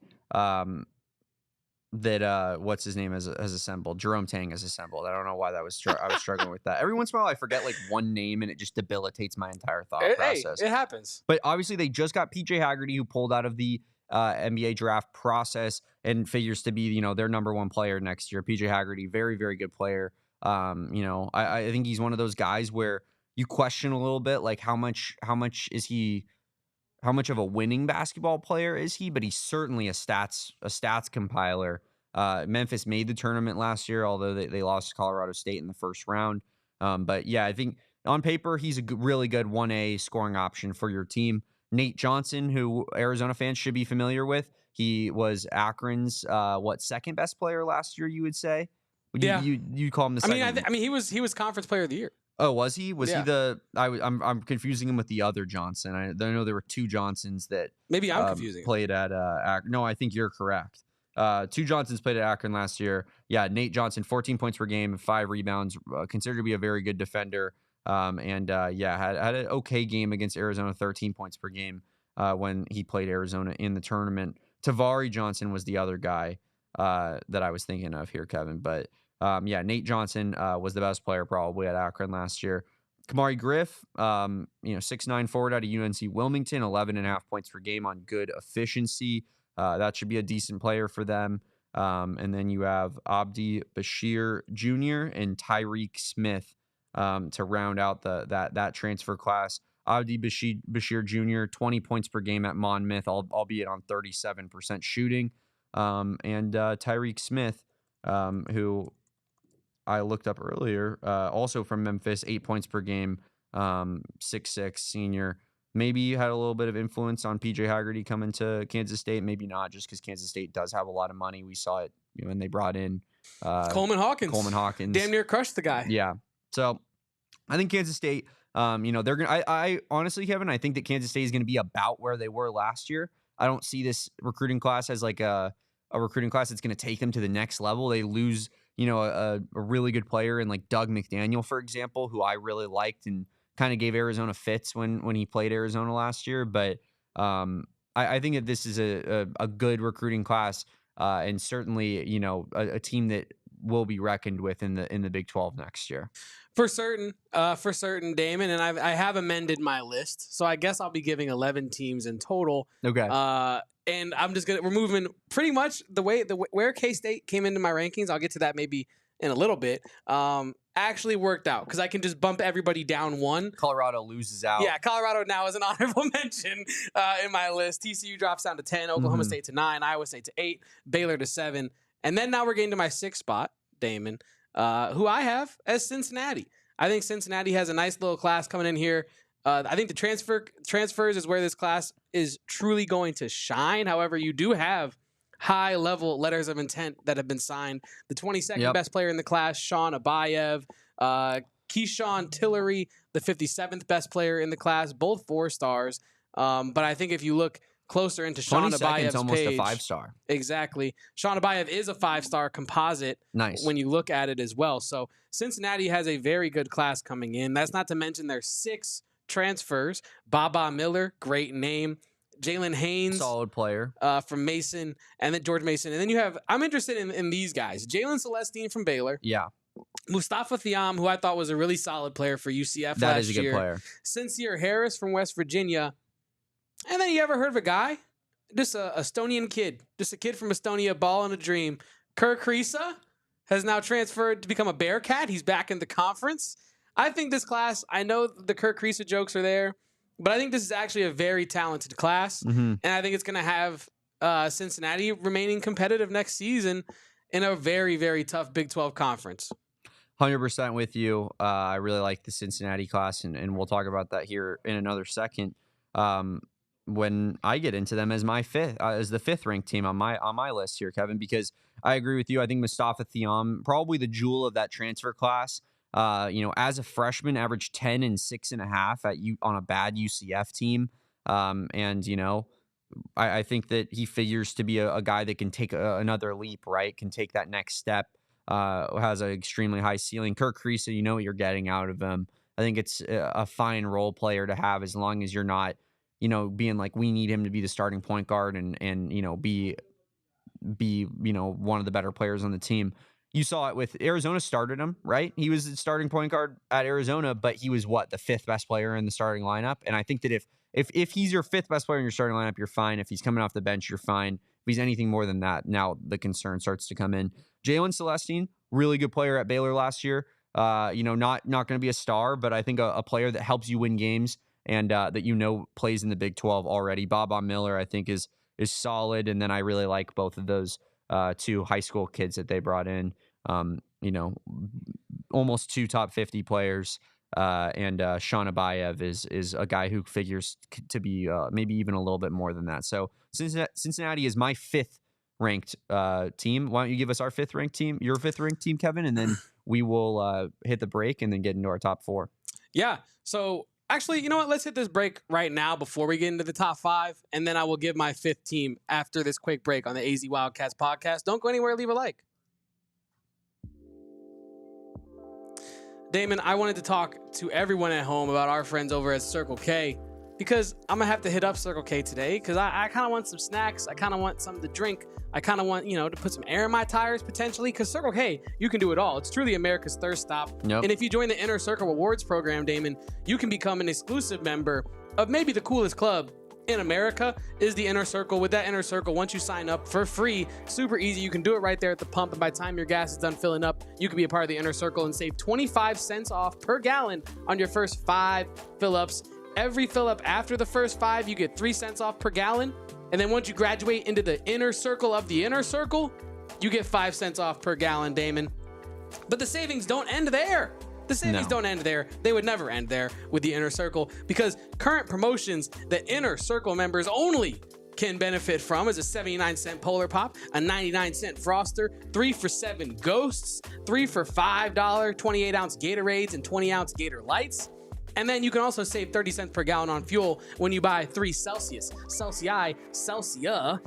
Speaker 2: That what's his name has assembled. Jerome Tang has assembled. I don't know why I was struggling with that. Every once in a while, I forget like one name and it just debilitates my entire thought process.
Speaker 1: It happens.
Speaker 2: But obviously, they just got PJ Haggerty, who pulled out of the NBA draft process and figures to be, their number 1 player next year. PJ Haggerty, very, very good player. I think he's one of those guys where you question a little bit, like how much is he, how much of a winning basketball player is he? But he's certainly a stats compiler. Memphis made the tournament last year, although they lost to Colorado State in the first round. But yeah, I think on paper, he's a really good 1A scoring option for your team. Nate Johnson, who Arizona fans should be familiar with, He was Akron's second best player last year, you would say? Would
Speaker 1: Yeah.
Speaker 2: you call him the second?
Speaker 1: I mean he was conference player of the year.
Speaker 2: Oh, was he? Was
Speaker 1: Yeah.
Speaker 2: he the? I'm confusing him with the other Johnson. I know there were two Johnsons that
Speaker 1: Maybe I'm confusing him.
Speaker 2: played at Akron. No, I think you're correct. Two Johnsons played at Akron last year. Yeah, Nate Johnson, 14 points per game, 5 rebounds, considered to be a very good defender. Had an okay game against Arizona, 13 points per game when he played Arizona in the tournament. Tavari Johnson was the other guy that I was thinking of here, Kevin. But Nate Johnson was the best player probably at Akron last year. Kamari Griff, 6'9" forward out of UNC Wilmington, 11.5 points per game on good efficiency. That should be a decent player for them. And then you have Abdi Bashir Jr. and Tyreek Smith to round out that transfer class. Abdi Bashir Jr., 20 points per game at Monmouth, albeit on 37% shooting. And Tyreek Smith, who I looked up earlier, also from Memphis, 8 points per game, 6'6", senior. Maybe had a little bit of influence on PJ Haggerty coming to Kansas State. Maybe not, just because Kansas State does have a lot of money. We saw it when they brought in
Speaker 1: Coleman Hawkins. Damn near crushed the guy.
Speaker 2: Yeah. So I think Kansas State, they're gonna. I honestly, Kevin, I think that Kansas State is going to be about where they were last year. I don't see this recruiting class as like a recruiting class that's going to take them to the next level. They lose, a really good player in like Doug McDaniel, for example, who I really liked and kind of gave Arizona fits when he played Arizona last year. But I think that this is a good recruiting class and certainly, a team that will be reckoned with in the Big 12 next year.
Speaker 1: For certain, Damon, and I have amended my list, so I guess I'll be giving 11 teams in total.
Speaker 2: Okay.
Speaker 1: And we're moving pretty much where K-State came into my rankings. I'll get to that maybe in a little bit. Actually worked out because I can just bump everybody down one.
Speaker 2: Colorado loses out.
Speaker 1: Yeah, Colorado now is an honorable mention in my list. TCU drops down to 10, Oklahoma State to 9, Iowa State to 8, Baylor to 7, and then now we're getting to my 6th spot, Damon, who I have as Cincinnati. I think Cincinnati has a nice little class coming in here. I think the transfers is where this class is truly going to shine. However, you do have high-level letters of intent that have been signed. The 22nd best player in the class, Sean Abayev. Keyshawn Tillery, the 57th best player in the class, both 4 stars. But I think if you look closer into Sean Abayev's
Speaker 2: almost
Speaker 1: page,
Speaker 2: a 5-star.
Speaker 1: Exactly. Sean Abayev is a 5-star composite.
Speaker 2: Nice.
Speaker 1: When you look at it as well. So Cincinnati has a very good class coming in. That's not to mention their 6 transfers. Baba Miller, great name. Jalen Haynes,
Speaker 2: solid player
Speaker 1: from Mason, and then George Mason. And then you have, I'm interested in these guys. Jalen Celestine from Baylor.
Speaker 2: Yeah.
Speaker 1: Mustafa Thiam, who I thought was a really solid player for UCF last year.
Speaker 2: That is a good player.
Speaker 1: Sincere Harris from West Virginia. And then you ever heard of a guy? Just a Estonian kid. Just a kid from Estonia, ball in a dream. Kirk Risa has now transferred to become a Bearcat. He's back in the conference. I think this class, I know the Kirk Risa jokes are there, but I think this is actually a very talented class. And I think it's going to have Cincinnati remaining competitive next season in a very, very tough Big 12 conference.
Speaker 2: 100% with you. I really like the Cincinnati class, and we'll talk about that here in another second. When I get into them as my as the 5th ranked team on my list here, Kevin, because I agree with you. I think Mustafa Thiam, probably the jewel of that transfer class. As a freshman, averaged 10 and 6.5 on a bad UCF team. I think that he figures to be a guy that can take another leap, right? Can take that next step. Has an extremely high ceiling. Kirk Risa, you know what you're getting out of him. I think it's a fine role player to have as long as you're not, being like, we need him to be the starting point guard and be one of the better players on the team. You saw it with Arizona started him, right? He was the starting point guard at Arizona, but he was the 5th best player in the starting lineup. And I think that if he's your 5th best player in your starting lineup, you're fine. If he's coming off the bench, you're fine. If he's anything more than that, now the concern starts to come in. Jalen Celestine, really good player at Baylor last year. Not going to be a star, but I think a player that helps you win games and that plays in the Big 12 already. Baba Miller, I think, is solid. And then I really like both of those 2 high school kids that they brought in. Almost 2 top 50 players and Sean Abayev is a guy who figures to be maybe even a little bit more than that. So Cincinnati is my 5th ranked team. Why don't you give us our 5th ranked team, your 5th ranked team, Kevin, and then we will hit the break and then get into our top 4.
Speaker 1: Yeah. So actually, you know what? Let's hit this break right now before we get into the top 5, and then I will give my 5th team after this quick break on the AZ Wildcats podcast. Don't go anywhere. Leave a like. Damon, I wanted to talk to everyone at home about our friends over at Circle K, because I'm going to have to hit up Circle K today because I kind of want some snacks. I kind of want something to drink. I kind of want, to put some air in my tires potentially, because Circle K, you can do it all. It's truly America's thirst stop.
Speaker 2: Yep.
Speaker 1: And if you join the Inner Circle Rewards program, Damon, you can become an exclusive member of maybe the coolest club in America is the Inner Circle. With that Inner Circle, once you sign up for free, super easy. You can do it right there at the pump, and by the time your gas is done filling up, you can be a part of the Inner Circle and save 25 cents off per gallon on your first 5 fill-ups. Every fill-up after the first 5, you get 3 cents off per gallon. And then once you graduate into the Inner Circle of the Inner Circle, you get 5 cents off per gallon, Damon. But the savings don't end there. The savings don't end there. They would never end there with the Inner Circle, because current promotions that Inner Circle members only can benefit from is a 79-cent Polar Pop, a 99-cent Froster, 3 for $7 Ghosts, 3 for $5 28-ounce Gatorades and 20-ounce Gator Lights. And then you can also save 30 cents per gallon on fuel when you buy 3 Celsius, Celsia,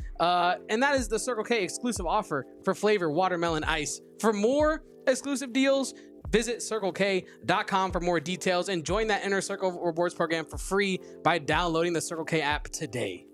Speaker 1: and that is the Circle K exclusive offer for flavor watermelon ice. For more exclusive deals, visit CircleK.com for more details and join that Inner Circle Rewards program for free by downloading the Circle K app today.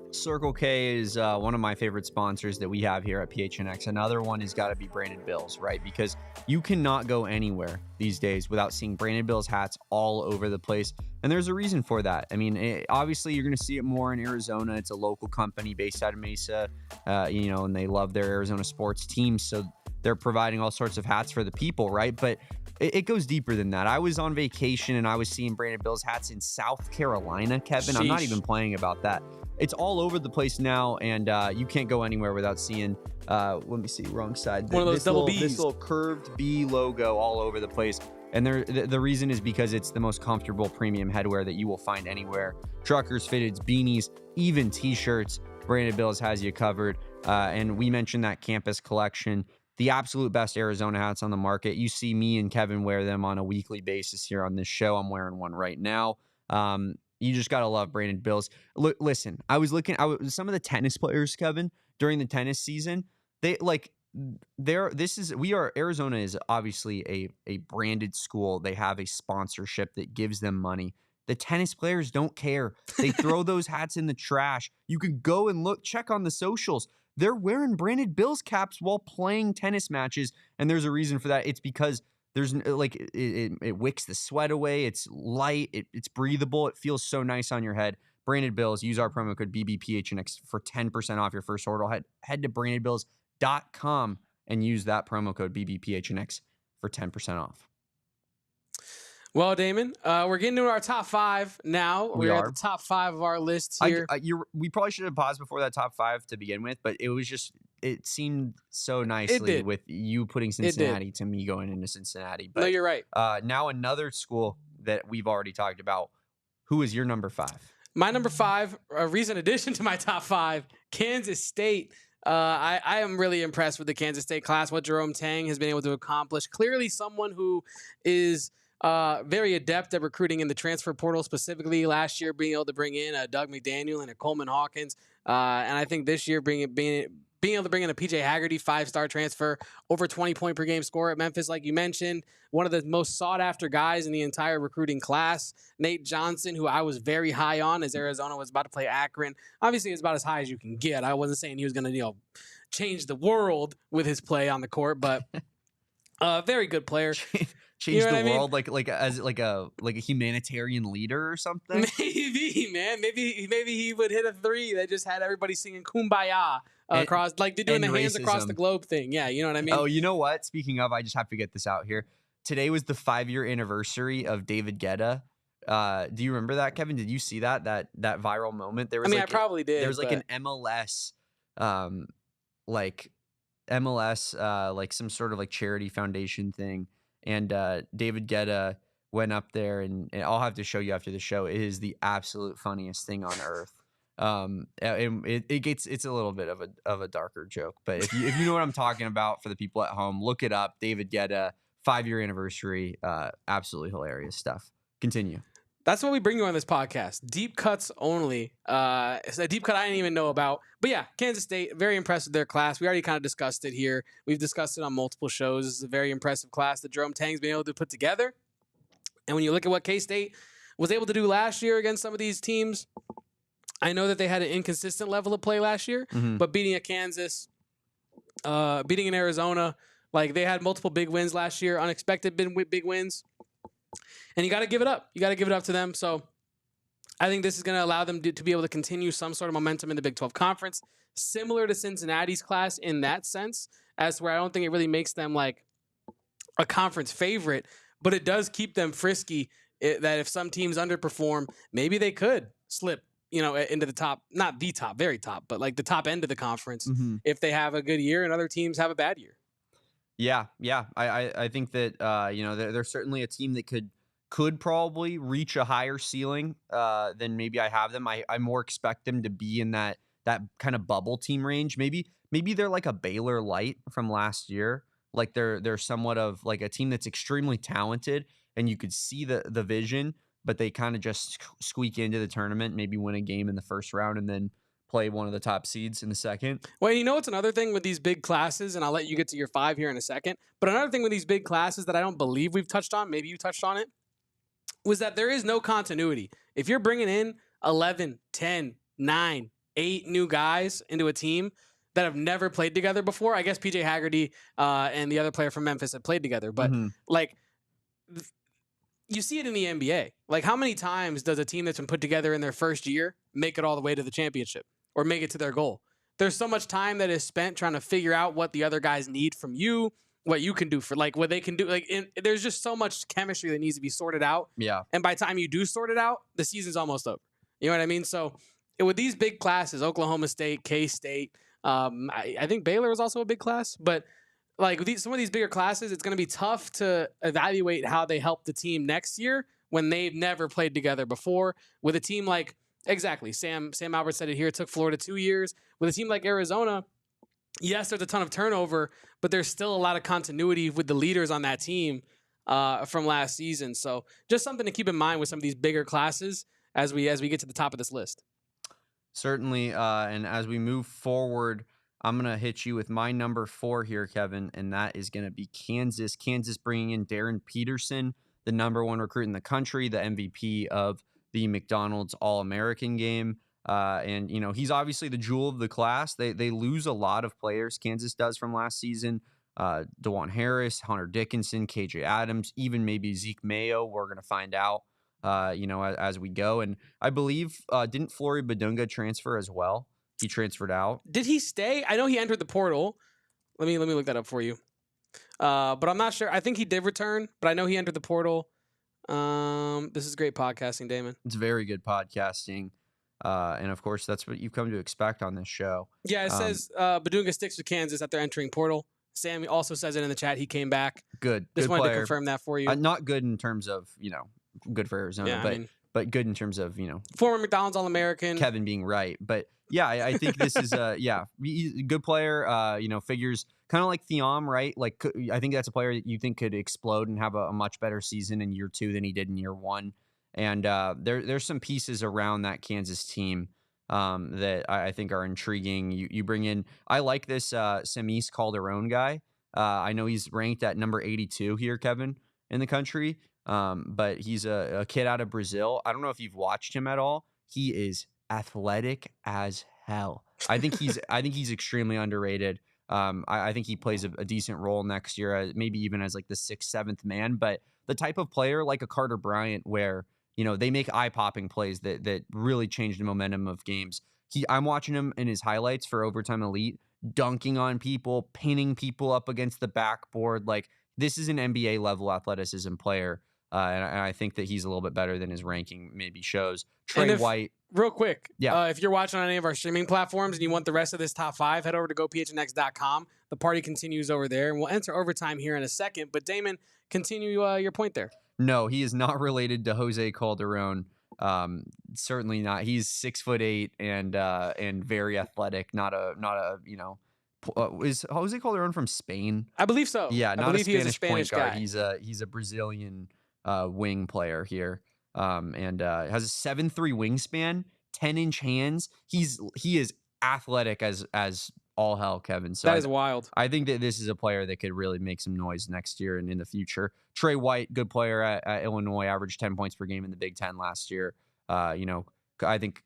Speaker 2: Circle K is one of my favorite sponsors that we have here at PHNX. Another one has got to be Branded Bills, right? Because you cannot go anywhere these days without seeing Branded Bills hats all over the place. And there's a reason for that. I mean, obviously you're going to see it more in Arizona. It's a local company based out of Mesa, and they love their Arizona sports teams. So they're providing all sorts of hats for the people, right? But it goes deeper than that. I was on vacation and I was seeing Branded Bills hats in South Carolina, Kevin.
Speaker 1: Sheesh.
Speaker 2: I'm not even playing about that. It's all over the place now, and you can't go anywhere without seeing, let me see, wrong side.
Speaker 1: One of those double Bs.
Speaker 2: This little curved B logo all over the place. And the reason is because it's the most comfortable premium headwear that you will find anywhere. Truckers, fitteds, beanies, even t-shirts. Branded Bills has you covered. And we mentioned that campus collection. The absolute best Arizona hats on the market. You see me and Kevin wear them on a weekly basis here on this show. I'm wearing one right now. You just got to love Branded Bills. Listen, some of the tennis players, Kevin, during the tennis season, Arizona is obviously a branded school. They have a sponsorship that gives them money. The tennis players don't care. They throw those hats in the trash. You can go and check on the socials. They're wearing Branded Bills caps while playing tennis matches, and there's a reason for that. It's because there's it wicks the sweat away. It's light. It's breathable. It feels so nice on your head. Branded Bills. Use our promo code BBPHNX for 10% off your first order. Head to brandedbills.com and use that promo code BBPHNX for 10% off.
Speaker 1: Well, Damon, we're getting to our top 5 now. We're at the top 5 of our list here.
Speaker 2: We probably should have paused before that top 5 to begin with, but it seemed so nicely with you putting Cincinnati to me going into Cincinnati. But
Speaker 1: no, you're right.
Speaker 2: Now another school that we've already talked about. Who is your number 5?
Speaker 1: My number 5, a recent addition to my top 5, Kansas State. I am really impressed with the Kansas State class, what Jerome Tang has been able to accomplish. Clearly someone who is very adept at recruiting in the transfer portal, specifically last year being able to bring in a Doug McDaniel and a Coleman Hawkins. And I think this year being able to bring in a PJ Haggerty 5-star transfer, over 20-point per game score at Memphis, like you mentioned, one of the most sought-after guys in the entire recruiting class. Nate Johnson, who I was very high on as Arizona was about to play Akron. Obviously, it's about as high as you can get. I wasn't saying he was going to, change the world with his play on the court, but very good player.
Speaker 2: Change the world, as a humanitarian leader or something.
Speaker 1: Maybe, man. Maybe he would hit a 3 that just had everybody singing "Kumbaya" across, like they're doing the hands across the globe thing. Yeah, you know what I mean.
Speaker 2: Oh, you know what? Speaking of, I just have to get this out here. Today was the 5-year anniversary of David Guetta. Do you remember that, Kevin? Did you see that viral moment? There was.
Speaker 1: I probably did.
Speaker 2: There was an MLS, some sort of charity foundation thing. And David Guetta went up there, and I'll have to show you after the show. It is the absolute funniest thing on earth. It's a little bit of a darker joke, but if you know what I'm talking about, for the people at home, look it up. David Guetta, 5-year anniversary, absolutely hilarious stuff. Continue.
Speaker 1: That's what we bring you on this podcast. Deep cuts only. It's a deep cut I didn't even know about. But yeah, Kansas State, very impressed with their class. We already kind of discussed it here. We've discussed it on multiple shows. This is a very impressive class that Jerome Tang's been able to put together. And when you look at what K-State was able to do last year against some of these teams, I know that they had an inconsistent level of play last year, but beating a Kansas, beating an Arizona, like they had multiple big wins last year, unexpected big wins. And you got to give it up. You got to give it up to them. So I think this is going to allow them to be able to continue some sort of momentum in the Big 12 Conference, similar to Cincinnati's class in that sense, as where I don't think it really makes them like a conference favorite, but it does keep them frisky that if some teams underperform, maybe they could slip, into the top, not the top, very top, but like the top end of the conference if they have a good year and other teams have a bad year.
Speaker 2: Yeah. I think that they're certainly a team that could probably reach a higher ceiling than maybe I have them. I more expect them to be in that kind of bubble team range. Maybe they're like a Baylor light from last year. Like they're somewhat of like a team that's extremely talented, and you could see the vision, but they kind of just squeak into the tournament, maybe win a game in the first round, and then play one of the top seeds in the second.
Speaker 1: Well, it's another thing with these big classes, and I'll let you get to your 5 here in a second, but another thing with these big classes that I don't believe we've touched on, maybe you touched on it, was that there is no continuity. If you're bringing in 11, 10, 9, 8 new guys into a team that have never played together before, I guess PJ Haggerty and the other player from Memphis had played together, but you see it in the NBA. Like, how many times does a team that's been put together in their first year make it all the way to the championship or make it to their goal? There's so much time that is spent trying to figure out what the other guys need from you, what you can do for, like, what they can do. Like, there's just so much chemistry that needs to be sorted out.
Speaker 2: Yeah.
Speaker 1: And by the time you do sort it out, the season's almost over. You know what I mean? So with these big classes, Oklahoma State, K-State, I think Baylor is also a big class, but like some of these bigger classes, it's going to be tough to evaluate how they help the team next year when they've never played together before. With a team like, exactly, Sam Albert said it here, it took Florida 2 years. With a team like Arizona, yes, there's a ton of turnover, but there's still a lot of continuity with the leaders on that team from last season. So just something to keep in mind with some of these bigger classes as we get to the top of this list.
Speaker 2: Certainly, and as we move forward, I'm going to hit you with my number 4 here, Kevin, and that is going to be Kansas. Kansas bringing in Darren Peterson, the number 1 recruit in the country, the MVP of the McDonald's All-American game. And, he's obviously the jewel of the class. They lose a lot of players, Kansas does, from last season. DeJuan Harris, Hunter Dickinson, KJ Adams, even maybe Zeke Mayo. We're going to find out, as we go. And I believe, didn't Flory Badunga transfer as well? He transferred out.
Speaker 1: Did he stay? I know he entered the portal. Let me look that up for you. But I'm not sure. I think he did return, but I know he entered the portal. This is great podcasting, Damon.
Speaker 2: It's very good podcasting. And of course, that's what you've come to expect on this show.
Speaker 1: Yeah, it says Badunga sticks with Kansas after entering portal. Sam also says it in the chat. He came back.
Speaker 2: Good.
Speaker 1: Just
Speaker 2: good
Speaker 1: wanted
Speaker 2: player.
Speaker 1: to confirm that for you.
Speaker 2: Not good in terms of, good for Arizona, but good in terms of,
Speaker 1: former McDonald's All-American.
Speaker 2: Kevin being right. But yeah, I think this is he's a good player, figures kind of like Thiam, right? Like, I think that's a player that you think could explode and have a much better season in year 2 than he did in year 1. And there's some pieces around that Kansas team that I think are intriguing. You bring in, I like this Semis Calderon guy. I know he's ranked at number 82 here, Kevin, in the country. But he's a kid out of Brazil. I don't know if you've watched him at all. He is athletic as hell. I think he's extremely underrated. I think he plays a decent role next year, maybe even as like the 6th, 7th man. But the type of player like a Carter Bryant, where they make eye-popping plays that really change the momentum of games. I'm watching him in his highlights for Overtime Elite, dunking on people, pinning people up against the backboard. Like, this is an NBA level athleticism player. And I think that he's a little bit better than his ranking maybe shows. Trey White.
Speaker 1: Real quick,
Speaker 2: yeah.
Speaker 1: If you're watching on any of our streaming platforms and you want the rest of this top 5, head over to gophnx.com. The party continues over there, and we'll enter overtime here in a second. But Damon, continue your point there.
Speaker 2: No, he is not related to Jose Calderon. Certainly not. He's 6'8" and very athletic. Not a is Jose Calderon from Spain?
Speaker 1: I believe so.
Speaker 2: Yeah,
Speaker 1: I
Speaker 2: not a
Speaker 1: believe he is a
Speaker 2: Spanish point
Speaker 1: Spanish
Speaker 2: guard.
Speaker 1: guy.
Speaker 2: He's a Brazilian wing player here. And has a 7'3" wingspan, 10-inch hands. He is athletic as all hell, Kevin. So
Speaker 1: That is wild.
Speaker 2: I think that this is a player that could really make some noise next year and in the future. Trey White, good player at Illinois, averaged 10 points per game in the Big Ten last year. I think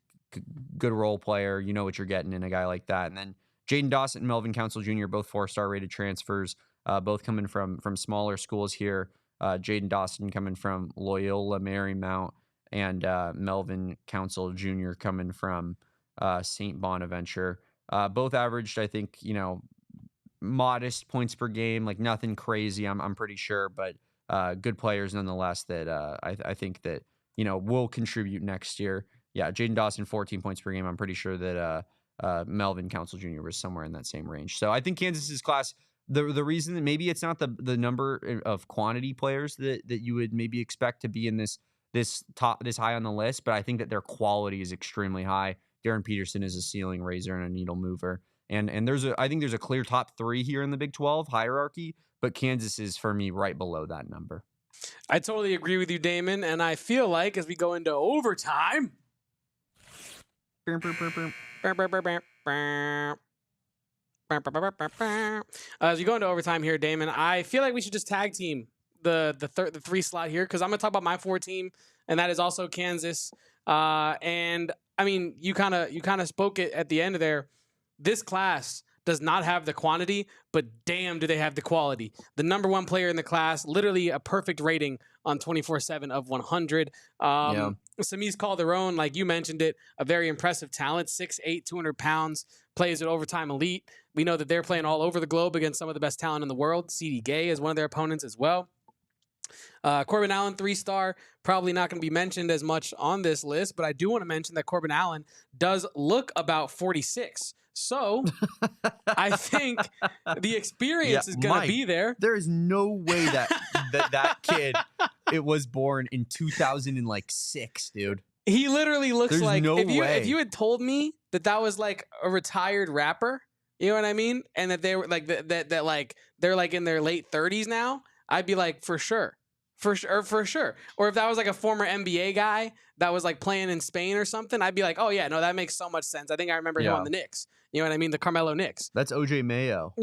Speaker 2: good role player. You know what you're getting in a guy like that. And then Jaden Dawson and Melvin Council Jr., both 4-star rated transfers, both coming from smaller schools here. Jaden Dawson coming from Loyola Marymount, and Melvin Council Jr. coming from St. Bonaventure. Both averaged, I think, modest points per game, like nothing crazy. I'm pretty sure, but good players nonetheless that I think that will contribute next year. Yeah, Jaden Dawson 14 points per game. I'm pretty sure that Melvin Council Jr. was somewhere in that same range. So I think Kansas's class. The reason that maybe it's not the number of quantity players that you would maybe expect to be in this high on the list, but I think that their quality is extremely high. Darren Peterson is a ceiling raiser and a needle mover. And I think there's a clear top 3 here in the Big 12 hierarchy, but Kansas is for me right below that number.
Speaker 1: I totally agree with you, Damon, and I feel like as we go into overtime, as you go into overtime here, Damon, I feel like we should just tag team the 3 slot here, because I'm gonna talk about my 4 team, and that is also Kansas. And I mean, you kind of spoke it at the end of there. This class does not have the quantity, but damn, do they have the quality. The number 1 player in the class, literally a perfect rating on 24/7 of 100. Samiz Calderon, like you mentioned it, a very impressive talent, 6'8", 200 pounds, plays at overtime elite. We know that they're playing all over the globe against some of the best talent in the world. C.D. Gay is one of their opponents as well. Corbin Allen, 3-star, probably not going to be mentioned as much on this list, but I do want to mention that Corbin Allen does look about 46. So I think the experience is going to be there.
Speaker 2: There is no way that kid it was born in 2006, dude.
Speaker 1: He literally looks
Speaker 2: There's
Speaker 1: like
Speaker 2: no way.
Speaker 1: If you had told me that was like a retired rapper, you know what I mean, and that they were like that like they're like in their late 30s now, I'd be like for sure. Or if that was like a former NBA guy that was like playing in Spain or something, I'd be like, oh yeah, no, that makes so much sense. I think I remember him on the Knicks. You know what I mean? The Carmelo Knicks.
Speaker 2: That's OJ Mayo.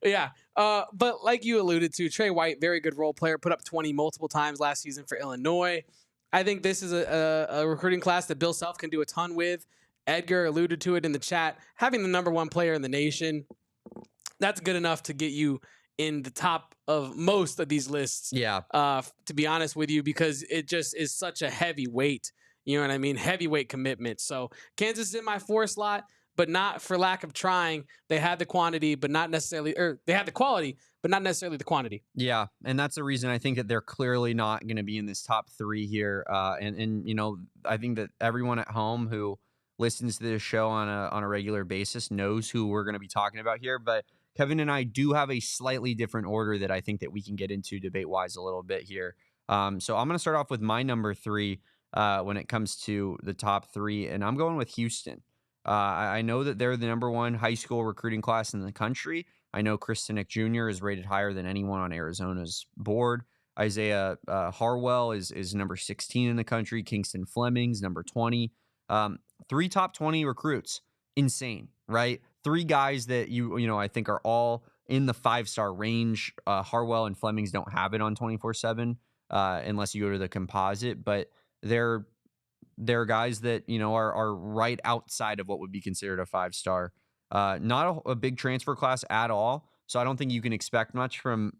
Speaker 1: Yeah. But like you alluded to, Trey White, very good role player, put up 20 multiple times last season for Illinois. I think this is a recruiting class that Bill Self can do a ton with. Edgar alluded to it in the chat. Having the number 1 player in the nation, that's good enough to get you in the top of most of these lists.
Speaker 2: Yeah.
Speaker 1: To be honest with you, because it just is such a heavy weight. You know what I mean? Heavyweight commitment. So Kansas is in my 4 slot, but not for lack of trying. They had the quantity, but not necessarily, or they had the quality, but not necessarily the quantity.
Speaker 2: Yeah, and that's the reason I think that they're clearly not going to be in this top 3 here. And I think that everyone at home who listens to this show on a regular basis knows who we're going to be talking about here. But Kevin and I do have a slightly different order that I think that we can get into debate-wise a little bit here. So I'm going to start off with my number 3 when it comes to the top 3, and I'm going with Houston. I know that they're the number 1 high school recruiting class in the country. I know Chris Sinek Jr. is rated higher than anyone on Arizona's board. Isaiah Harwell is number 16 in the country. Kingston Fleming's number 20. 3 top 20 recruits. Insane, right? 3 guys that I think are all in the 5-star range. Harwell and Flemings don't have it on 24/7 unless you go to the composite, but they're guys that are right outside of what would be considered a 5-star. Not a big transfer class at all, so I don't think you can expect much from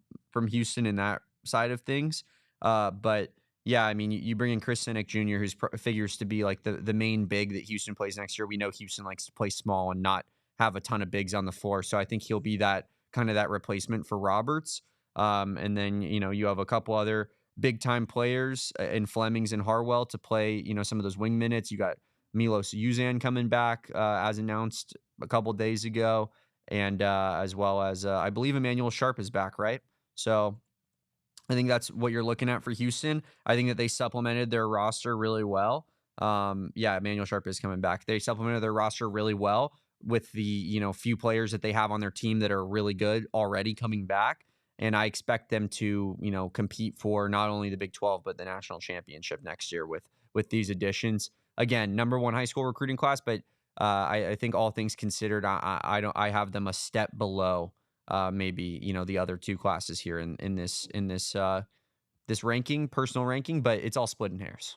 Speaker 2: Houston in that side of things. But yeah, I mean, you bring in Chris Sinek Jr., who's figures to be like the main big that Houston plays next year. We know Houston likes to play small and not have a ton of bigs on the floor, so I think he'll be that replacement for Roberts. And then you have a couple other big time players in Flemings and Harwell to play some of those wing minutes. You got Milos Uzan coming back as announced a couple days ago, and as well as I believe Emmanuel Sharp is back, right? So I think that's what you're looking at for Houston. I think that they supplemented their roster really well. Yeah, Emmanuel Sharp is coming back. They supplemented their roster really well with the, few players that they have on their team that are really good already coming back. And I expect them to, compete for not only the Big 12, but the national championship next year with these additions. Again, number one high school recruiting class, but I think all things considered, I have them a step below maybe the other two classes here in this ranking, personal ranking, but it's all split in hairs.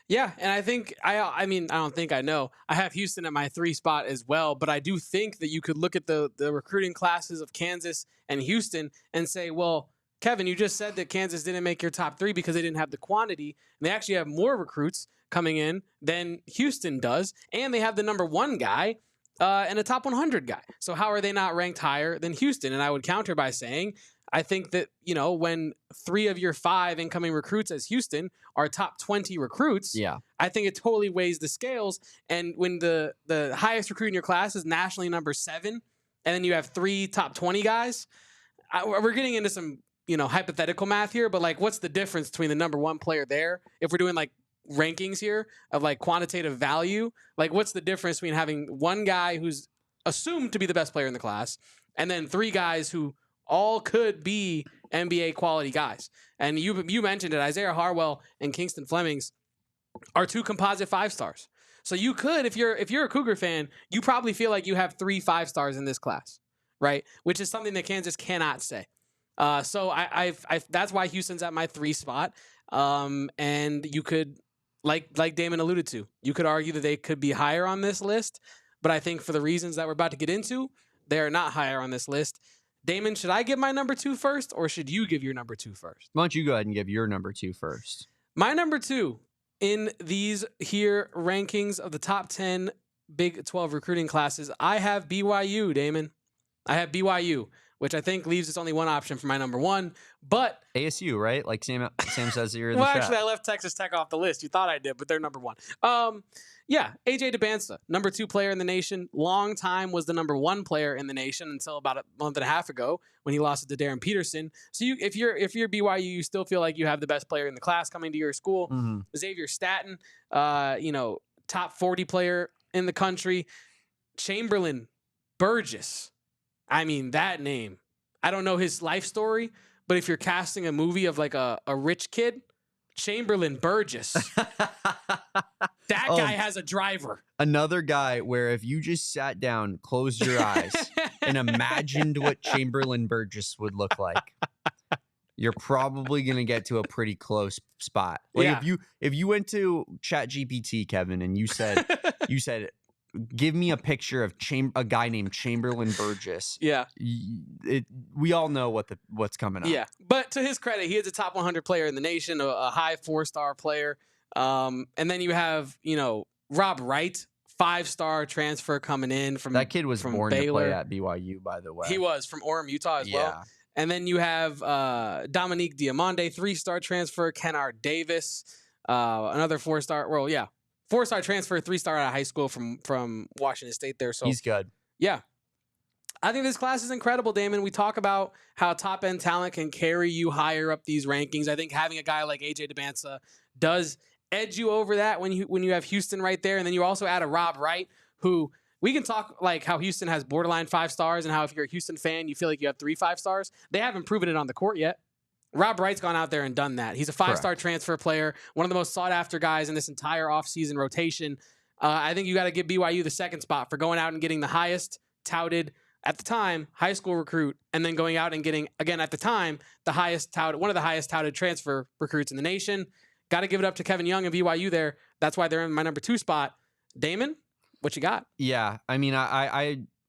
Speaker 1: Yeah, and I think I mean I don't think I know. I have Houston at my 3 spot as well, but I do think that you could look at the recruiting classes of Kansas and Houston and say, well, Kevin, you just said that Kansas didn't make your top 3 because they didn't have the quantity, and they actually have more recruits coming in than Houston does, and they have the number 1 guy and a top 100 guy. So how are they not ranked higher than Houston? And I would counter by saying, I think that, when 3 of your 5 incoming recruits as Houston are top 20 recruits, I think it totally weighs the scales. And when the highest recruit in your class is nationally number 7, and then you have 3 top 20 guys, we're getting into some, hypothetical math here, but like, what's the difference between the number 1 player there? If we're doing like rankings here of like quantitative value, like what's the difference between having 1 guy who's assumed to be the best player in the class and then 3 guys who all could be NBA quality guys? And you mentioned it, Isaiah Harwell and Kingston Flemings are 2 composite 5-stars. So you could, if you're a Cougar fan, you probably feel like you have 3 5-stars in this class, right? Which is something that Kansas cannot say. So I that's why Houston's at my 3 spot. And you could, like Damon alluded to, you could argue that they could be higher on this list, but I think for the reasons that we're about to get into, they are not higher on this list. Damon, should I give my number 2 first, or should you give your number 2 first?
Speaker 2: Why don't you go ahead and give your number 2 first?
Speaker 1: My number 2 in these here rankings of the top 10 Big 12 recruiting classes, I have BYU, Damon. I have BYU, which I think leaves us only one option for my number 1. But
Speaker 2: ASU, right? Like Sam says here in
Speaker 1: well,
Speaker 2: the chat.
Speaker 1: actually, I left Texas Tech off the list. You thought I did, but they're number 1. Yeah, AJ DeBanza, number 2 player in the nation. Long time was the number 1 player in the nation until about a month and a half ago when he lost it to Darren Peterson. So if you're BYU, you still feel like you have the best player in the class coming to your school. Mm-hmm. Xavier Staten, top 40 player in the country. Chamberlain Burgess. I mean, that name. I don't know his life story, but if you're casting a movie of like a rich kid, Chamberlain Burgess. That guy has a driver.
Speaker 2: Another guy where if you just sat down, closed your eyes, and imagined what Chamberlain Burgess would look like, you're probably going to get to a pretty close spot. Like if you went to ChatGPT, Kevin, and you said, give me a picture of a guy named Chamberlain Burgess.
Speaker 1: Yeah.
Speaker 2: We all know what's coming up.
Speaker 1: Yeah. But to his credit, he is a top 100 player in the nation, a high 4-star player. And then you have, Rob Wright, 5-star transfer coming in from
Speaker 2: that kid was
Speaker 1: from
Speaker 2: born
Speaker 1: Baylor.
Speaker 2: to play at BYU, by the way.
Speaker 1: He was from Orem, Utah as well. And then you have Dominique Diamande, 3-star transfer, Kennard Davis, another 4-star. Well, yeah. 4-star transfer, 3-star out of high school from Washington State there. So
Speaker 2: he's good.
Speaker 1: Yeah. I think this class is incredible, Damon. We talk about how top-end talent can carry you higher up these rankings. I think having a guy like AJ DeBanza does edge you over that when you have Houston right there. And then you also add a Rob Wright, who we can talk like how Houston has borderline 5 stars and how if you're a Houston fan, you feel like you have 3 5 stars. They haven't proven it on the court yet. Rob Wright's gone out there and done that. He's a 5-star transfer player, one of the most sought-after guys in this entire offseason rotation. I think you got to give BYU the 2nd spot for going out and getting the highest touted, at the time, high school recruit, and then going out and getting, again, at the time, one of the highest touted transfer recruits in the nation. Got to give it up to Kevin Young and BYU there. That's why they're in my number 2 spot. Damon, what you got?
Speaker 2: Yeah, I mean,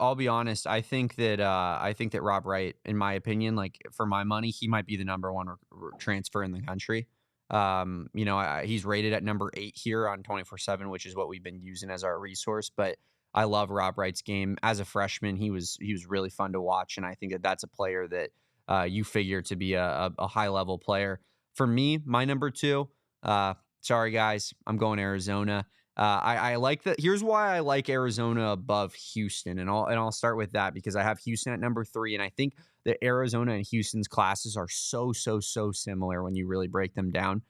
Speaker 2: I'll be honest. I think that Rob Wright, in my opinion, like for my money, he might be the number 1 transfer in the country. He's rated at number 8 here on 24/7, which is what we've been using as our resource. But I love Rob Wright's game as a freshman. He was really fun to watch, and I think that that's a player that you figure to be a high level player. For me, my number 2. Sorry guys, I'm going Arizona. I like that. Here's why I like Arizona above Houston, and I'll start with that because I have Houston at number 3, and I think that Arizona and Houston's classes are so similar when you really break them down.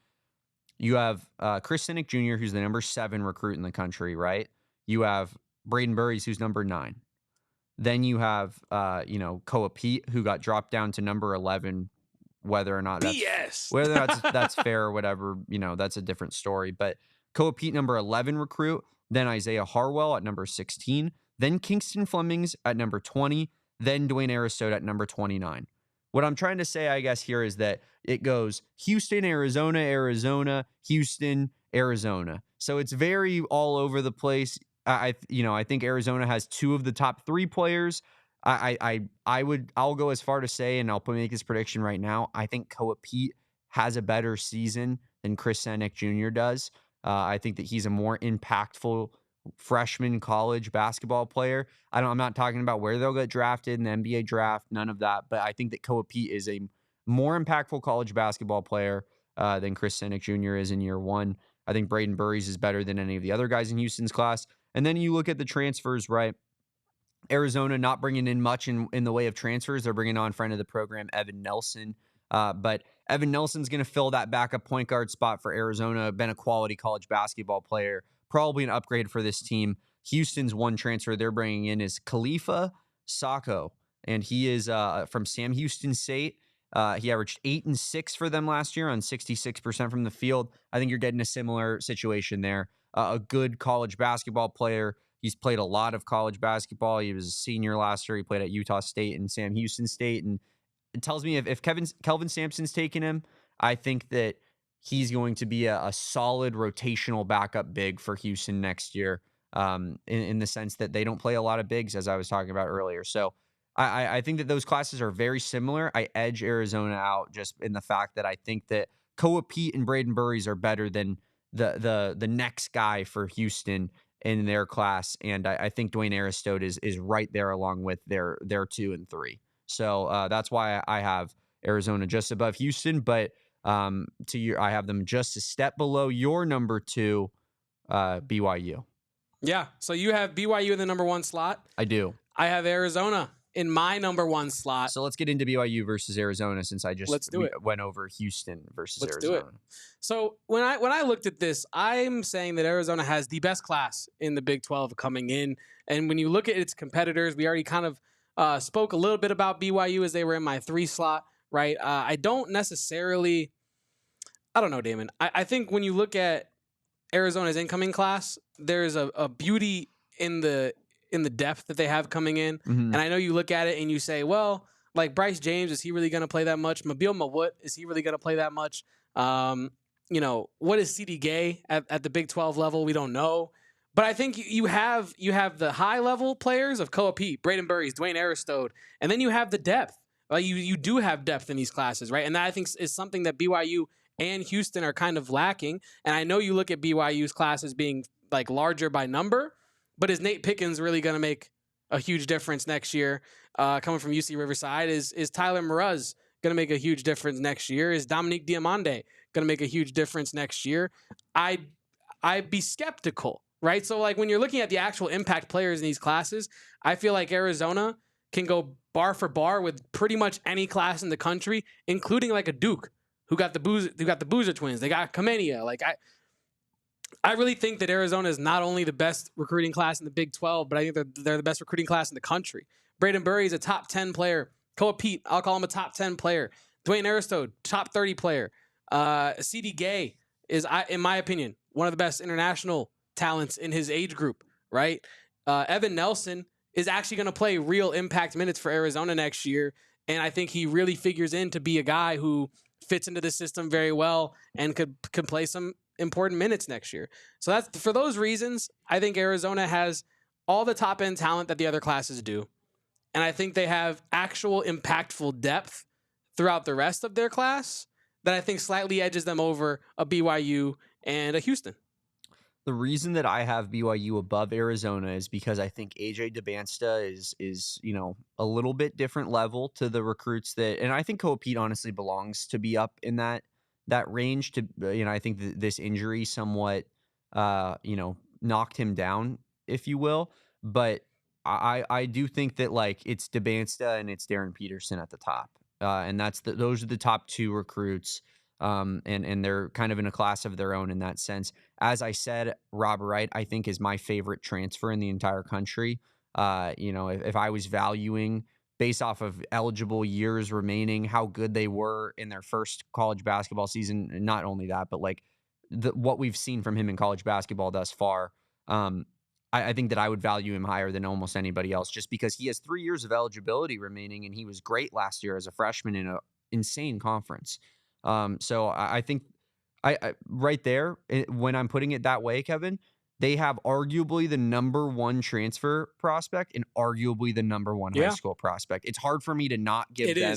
Speaker 2: You have Chris Sinek Jr., who's the number 7 recruit in the country, right? You have Brayden Burries, who's number 9. Then you have Koa Peat, who got dropped down to number 11. Whether or not that's fair or whatever, that's a different story. But Koa Peat, number 11 recruit, then Isaiah Harwell at number 16, then Kingston Flemings at number 20, then Dwayne Aristode at number 29. What I'm trying to say, I guess, here is that it goes Houston, Arizona, Arizona, Houston, Arizona. So it's very all over the place. I think Arizona has 2 of the top 3 players. I'll go as far to say, and I'll make this prediction right now, I think Koa Peat has a better season than Chris Sinek Jr. does. I think that he's a more impactful freshman college basketball player. I'm not talking about where they'll get drafted in the NBA draft, none of that, but I think that Koa Peat is a more impactful college basketball player than Chris Sinek Jr. is in year 1. I think Brayden Burries is better than any of the other guys in Houston's class. And then you look at the transfers, right? Arizona not bringing in much in the way of transfers. They're bringing on friend of the program, Evan Nelson. But Evan Nelson's going to fill that backup point guard spot for Arizona, been a quality college basketball player, probably an upgrade for this team. Houston's one transfer they're bringing in is Khalifa Sacco, and he is from Sam Houston State. He averaged 8 and 6 for them last year on 66% from the field. I think you're getting a similar situation there. A good college basketball player. He's played a lot of college basketball. He was a senior last year. He played at Utah State and Sam Houston State. And it tells me if Kelvin Sampson's taking him, I think that he's going to be a solid rotational backup big for Houston next year, in the sense that they don't play a lot of bigs, as I was talking about earlier. So I think that those classes are very similar. I edge Arizona out just in the fact that I think that Koa Peat and Brayden Burries are better than the next guy for Houston in their class, and I think Dwayne Aristode is right there along with their 2 and 3. So that's why I have Arizona just above Houston, but I have them just a step below your number 2, BYU.
Speaker 1: Yeah, so you have BYU in the number 1 slot.
Speaker 2: I do.
Speaker 1: I have Arizona in my number 1 slot.
Speaker 2: So let's get into BYU versus Arizona, since I just went over Houston versus Arizona.
Speaker 1: Do it. So when I looked at this, I'm saying that Arizona has the best class in the Big 12 coming in. And when you look at its competitors, we already kind of spoke a little bit about BYU as they were in my 3 slot, right? I don't necessarily, I don't know, Damon. I think when you look at Arizona's incoming class, there's a beauty in the depth that they have coming in. Mm-hmm. And I know you look at it and you say, well, like Bryce James, is he really going to play that much? Mabeel Mawut, is he really going to play that much? What is CD Gay at the Big 12 level? We don't know. But I think you have the high level players of Koa Peat, Brayden Burries, Dwayne Aristode, and then you have the depth. Like you do have depth in these classes, right? And that I think is something that BYU and Houston are kind of lacking. And I know you look at BYU's classes being like larger by number, but is Nate Pickens really going to make a huge difference next year? Coming from UC Riverside, is Tyler Mraz going to make a huge difference next year? Is Dominique Diamande going to make a huge difference next year? I'd be skeptical, right? So like when you're looking at the actual impact players in these classes, I feel like Arizona can go bar for bar with pretty much any class in the country, including like a Duke who got the Boozer twins. They got Kamenia. Like I really think that Arizona is not only the best recruiting class in the Big 12, but I think they're the best recruiting class in the country. Brayden Burries is a top 10 player. Koa Peat, I'll call him a top 10 player. Dwayne Aristode, top 30 player. CD Gay is, in my opinion, one of the best international talents in his age group, right? Evan Nelson is actually going to play real impact minutes for Arizona next year, and I think he really figures in to be a guy who fits into the system very well and could play some important minutes next year. So that's for those reasons, I think Arizona has all the top end talent that the other classes do. And I think they have actual impactful depth throughout the rest of their class that I think slightly edges them over a BYU and a Houston.
Speaker 2: The reason that I have BYU above Arizona is because I think AJ DeBansta is a little bit different level to the recruits and I think Koa Peat honestly belongs to be up in that range. I think this injury somewhat knocked him down, if you will. But I do think that like it's DeBansta and it's Darren Peterson at the top, and those are the top 2 recruits, and they're kind of in a class of their own in that sense. As I said, Rob Wright I think is my favorite transfer in the entire country. If I was valuing based off of eligible years remaining, how good they were in their first college basketball season, and not only that, but like what we've seen from him in college basketball thus far. I think that I would value him higher than almost anybody else just because he has 3 years of eligibility remaining, and he was great last year as a freshman in an insane conference. So I think I right there, when I'm putting it that way, Kevin, they have arguably the number 1 transfer prospect and arguably the number 1 high school prospect. It's hard for me to not give them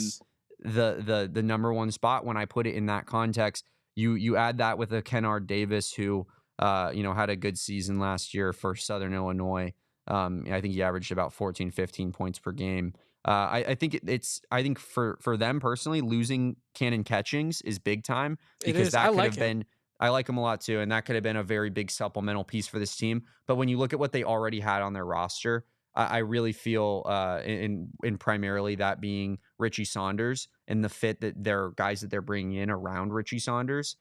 Speaker 2: the number 1 spot when I put it in that context. You add that with a Kennard Davis who had a good season last year for Southern Illinois. I think he averaged about 14, 15 points per game. I think I think for them personally, losing Cannon Catchings is big time because that could have been. I like him a lot too, and that could have been a very big supplemental piece for this team. But when you look at what they already had on their roster, I really feel in primarily that being Richie Saunders and the fit that their guys that they're bringing in around Richie Saunders.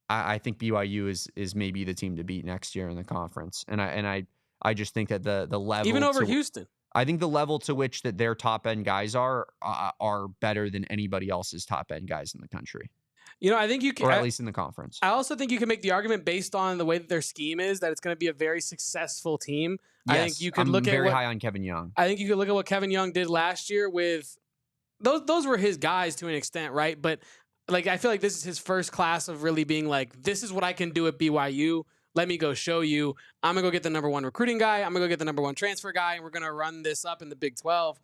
Speaker 2: I think BYU is maybe the team to beat next year in the conference, and I just think that the level
Speaker 1: even over Houston.
Speaker 2: I think the level to which that their top end guys are better than anybody else's top end guys in the country.
Speaker 1: I think you can,
Speaker 2: or at least in the conference.
Speaker 1: I also think you can make the argument based on the way that their scheme is that it's going to be a very successful team.
Speaker 2: Yes,
Speaker 1: I think you could look at
Speaker 2: very high on Kevin Young.
Speaker 1: I think you could look at what Kevin Young did last year with those were his guys to an extent, right? But like I feel like this is his first class of really being like, this is what I can do at BYU. Let me go show you. I'm gonna go get the number 1 recruiting guy. I'm gonna go get the number 1 transfer guy, and we're gonna run this up in the Big 12.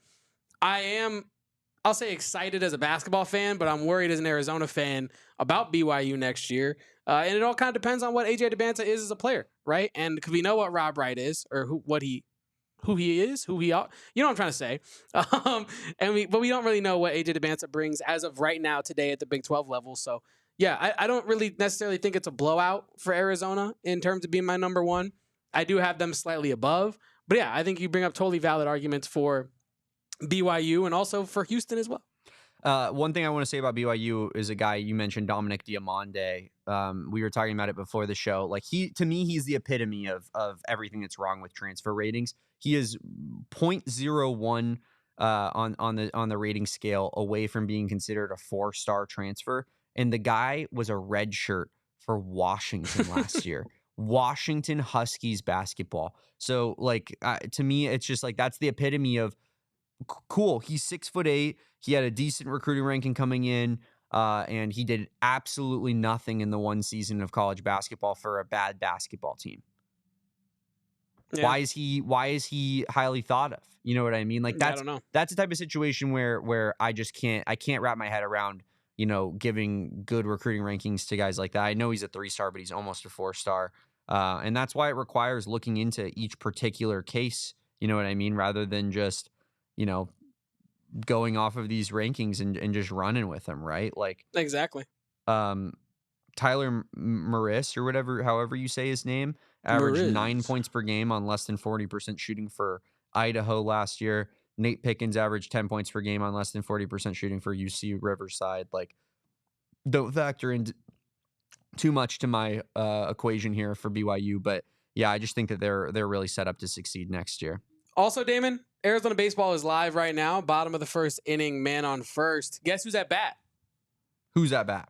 Speaker 1: I'll say excited as a basketball fan, but I'm worried as an Arizona fan about BYU next year. And it all kind of depends on what AJ DeBansta is as a player, right? And because we know what Rob Wright is, or who he is, you know what I'm trying to say. But we don't really know what AJ DeBansta brings as of right now today at the Big 12 level. So yeah, I don't really necessarily think it's a blowout for Arizona in terms of being my number 1. I do have them slightly above, but yeah, I think you bring up totally valid arguments for BYU and also for Houston as well.
Speaker 2: One thing I want to say about BYU is a guy you mentioned, Dominic Diamande. We were talking about it before the show. Like to me, he's the epitome of everything that's wrong with transfer ratings. He is 0.01 on the rating scale away from being considered a 4-star transfer. And the guy was a red shirt for Washington last year. Washington Huskies basketball. So like to me, it's just like that's the epitome of cool. He's 6'8". He had a decent recruiting ranking coming in, and he did absolutely nothing in the 1 season of college basketball for a bad basketball team. Yeah. Why is he highly thought of? You know what I mean? Like
Speaker 1: I don't know.
Speaker 2: That's the type of situation where I can't wrap my head around, giving good recruiting rankings to guys like that. I know he's a 3-star, but he's almost a 4-star. And that's why it requires looking into each particular case, you know what I mean? Rather than just, going off of these rankings and just running with them, right? Like
Speaker 1: exactly.
Speaker 2: Tyler Maris or whatever, however you say his name, averaged 9 points per game on less than 40% shooting for Idaho last year. Nate Pickens averaged 10 points per game on less than 40% shooting for UC Riverside. Like, don't factor in too much to my equation here for BYU, but yeah, I just think that they're really set up to succeed next year.
Speaker 1: Also, Damon, Arizona baseball is live right now. Bottom of the 1st inning, man on first. Guess who's at bat?
Speaker 2: Who's at bat?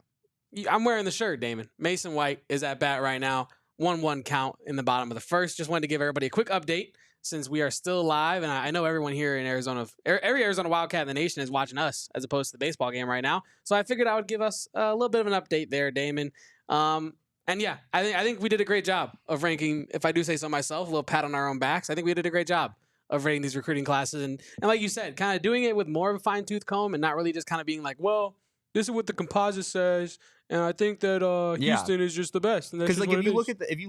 Speaker 1: I'm wearing the shirt, Damon. Mason White is at bat right now. 1-1 count in the bottom of the 1st. Just wanted to give everybody a quick update since we are still live. And I know everyone here in Arizona, every Arizona Wildcat in the nation is watching us as opposed to the baseball game right now. So I figured I would give us a little bit of an update there, Damon. And yeah, I think we did a great job of ranking, if I do say so myself, a little pat on our own backs. I think we did a great job of rating these recruiting classes. And like you said, kind of doing it with more of a fine-tooth comb and not really just kind of being like, well, this is what the composite says, and I think that Houston is just the best.
Speaker 2: Because like if you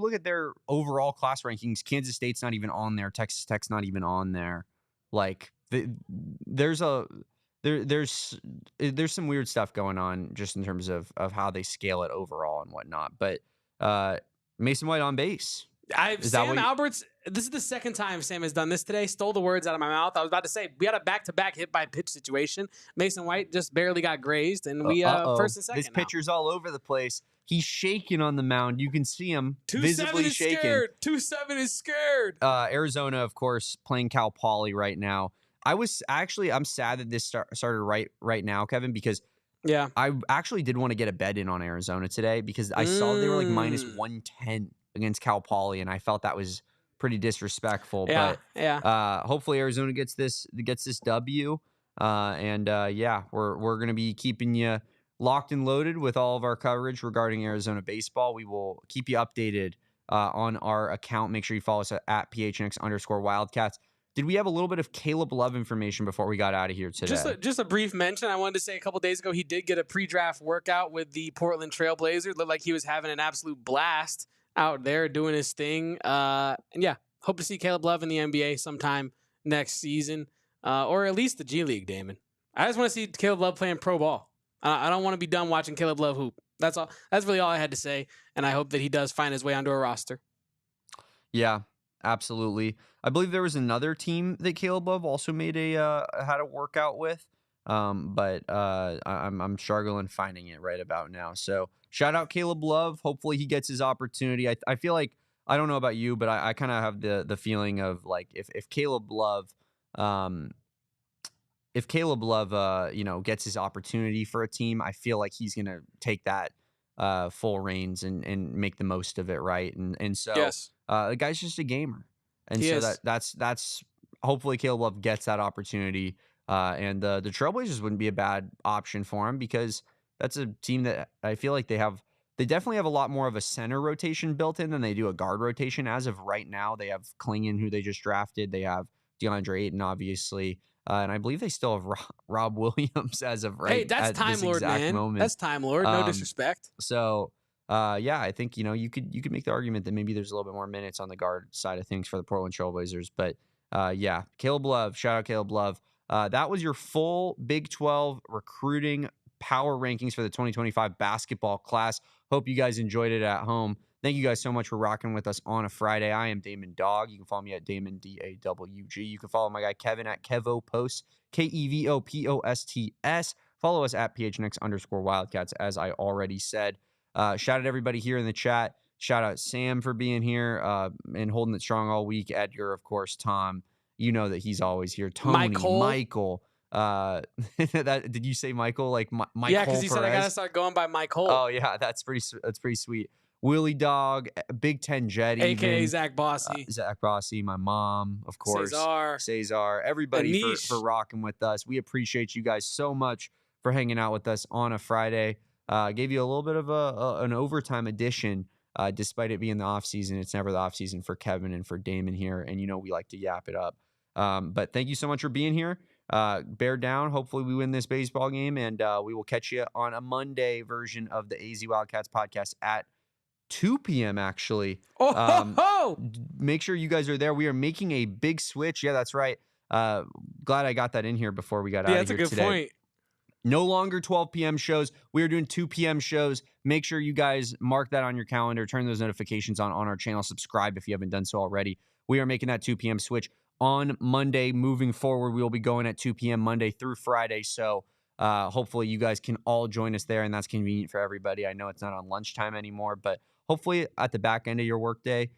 Speaker 2: look at their overall class rankings, Kansas State's not even on there, Texas Tech's not even on there. Like there's some weird stuff going on just in terms of how they scale it overall and whatnot. But Mason White on base,
Speaker 1: Sam Alberts, this is the second time Sam has done this today. Stole the words out of my mouth. I was about to say, we had a back-to-back hit by pitch situation. Mason White just barely got grazed, and we first and second.
Speaker 2: This pitcher's all over the place. He's shaking on the mound. You can see him
Speaker 1: 2-7
Speaker 2: visibly
Speaker 1: is
Speaker 2: shaking.
Speaker 1: Scared. 2-7 is scared.
Speaker 2: Arizona, of course, playing Cal Poly right now. I'm sad that this started right now, Kevin, because I actually did want to get a bet in on Arizona today because I saw they were like minus 110 against Cal Poly, and I felt that was pretty disrespectful. But hopefully Arizona gets this W. We're gonna be keeping you locked and loaded with all of our coverage regarding Arizona baseball. We will keep you updated on our account. Make sure you follow us at PHNX_Wildcats. Did we have a little bit of Caleb Love information before we got out of here today?
Speaker 1: Just a brief mention. I wanted to say a couple days ago he did get a pre-draft workout with the Portland Trailblazers. Looked like he was having an absolute blast out there doing his thing. Hope to see Caleb Love in the NBA sometime next season, or at least the G League, Damon. I just want to see Caleb Love playing pro ball. I don't want to be done watching Caleb Love hoop. That's all. That's really all I had to say, and I hope that he does find his way onto a roster. Yeah,
Speaker 2: absolutely. I believe there was another team that Caleb Love also made had a workout with, but I'm struggling finding it right about now. So shout out Caleb Love. Hopefully he gets his opportunity. I feel like, I don't know about you, but I kind of have the feeling of like if Caleb Love gets his opportunity for a team, I feel like he's gonna take that full reins and make the most of it, right? And so the guy's just a gamer. And that's hopefully Caleb Love gets that opportunity. And the Trailblazers wouldn't be a bad option for him because that's a team that I feel like they definitely have a lot more of a center rotation built in than they do a guard rotation. As of right now, they have Klingon, who they just drafted. They have DeAndre Ayton, obviously. And I believe they still have Rob Williams as of right.
Speaker 1: Hey, that's Time Lord, man. Moment. That's Time Lord. No disrespect.
Speaker 2: So I think, you could make the argument that maybe there's a little bit more minutes on the guard side of things for the Portland Trailblazers. But Caleb Love, shout out Caleb Love. That was your full Big 12 recruiting power rankings for the 2025 basketball class. Hope you guys enjoyed it at home. Thank you guys so much for rocking with us on a Friday. I am Damon Dog. You can follow me at Damon DAWG. You can follow my guy Kevin at KevoPosts, KEVOPOSTS. Follow us at PHNX_Wildcats, as I already said. Shout out everybody here in the chat. Shout out Sam for being here and holding it strong all week. Edgar, of course, Tom. You know that he's always here. Tony, Michael. Did you say Michael? Like Michael?
Speaker 1: Yeah, because he said I gotta start going by Michael.
Speaker 2: Oh yeah, that's pretty sweet. Willie Dog, Big Ten Jet,
Speaker 1: aka Zach Bossy.
Speaker 2: Zach Bossy, my mom, of course. Cesar, everybody for rocking with us. We appreciate you guys so much for hanging out with us on a Friday. Gave you a little bit of an overtime edition, despite it being the off season. It's never the off season for Kevin and for Damon here, and we like to yap it up. But thank you so much for being here. Bear down. Hopefully we win this baseball game, and we will catch you on a Monday version of the AZ Wildcats podcast at 2 p.m. actually. Make sure you guys are there. We are making a big switch. Yeah, that's right. Glad I got that in here before we got out of here today.
Speaker 1: That's a good point.
Speaker 2: No longer 12 p.m. shows. We are doing 2 p.m. shows. Make sure you guys mark that on your calendar. Turn those notifications on our channel. Subscribe if you haven't done so already. We are making that 2 p.m. switch on Monday. Moving forward, we will be going at 2 p.m. Monday through Friday. So hopefully you guys can all join us there, and that's convenient for everybody. I know it's not on lunchtime anymore, but hopefully at the back end of your workday,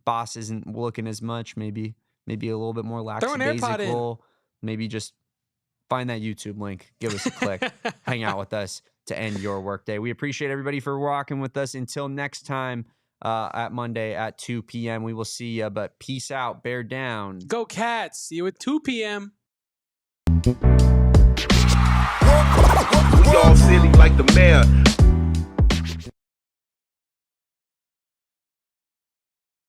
Speaker 2: boss isn't looking as much. Maybe a little bit more lackadaisical. Maybe just find that YouTube link. Give us a click. Hang out with us to end your workday. We appreciate everybody for rocking with us. Until next time at Monday at 2 p.m. We will see you, but peace out. Bear down.
Speaker 1: Go Cats. See you at 2 p.m.
Speaker 3: We all silly like the mayor.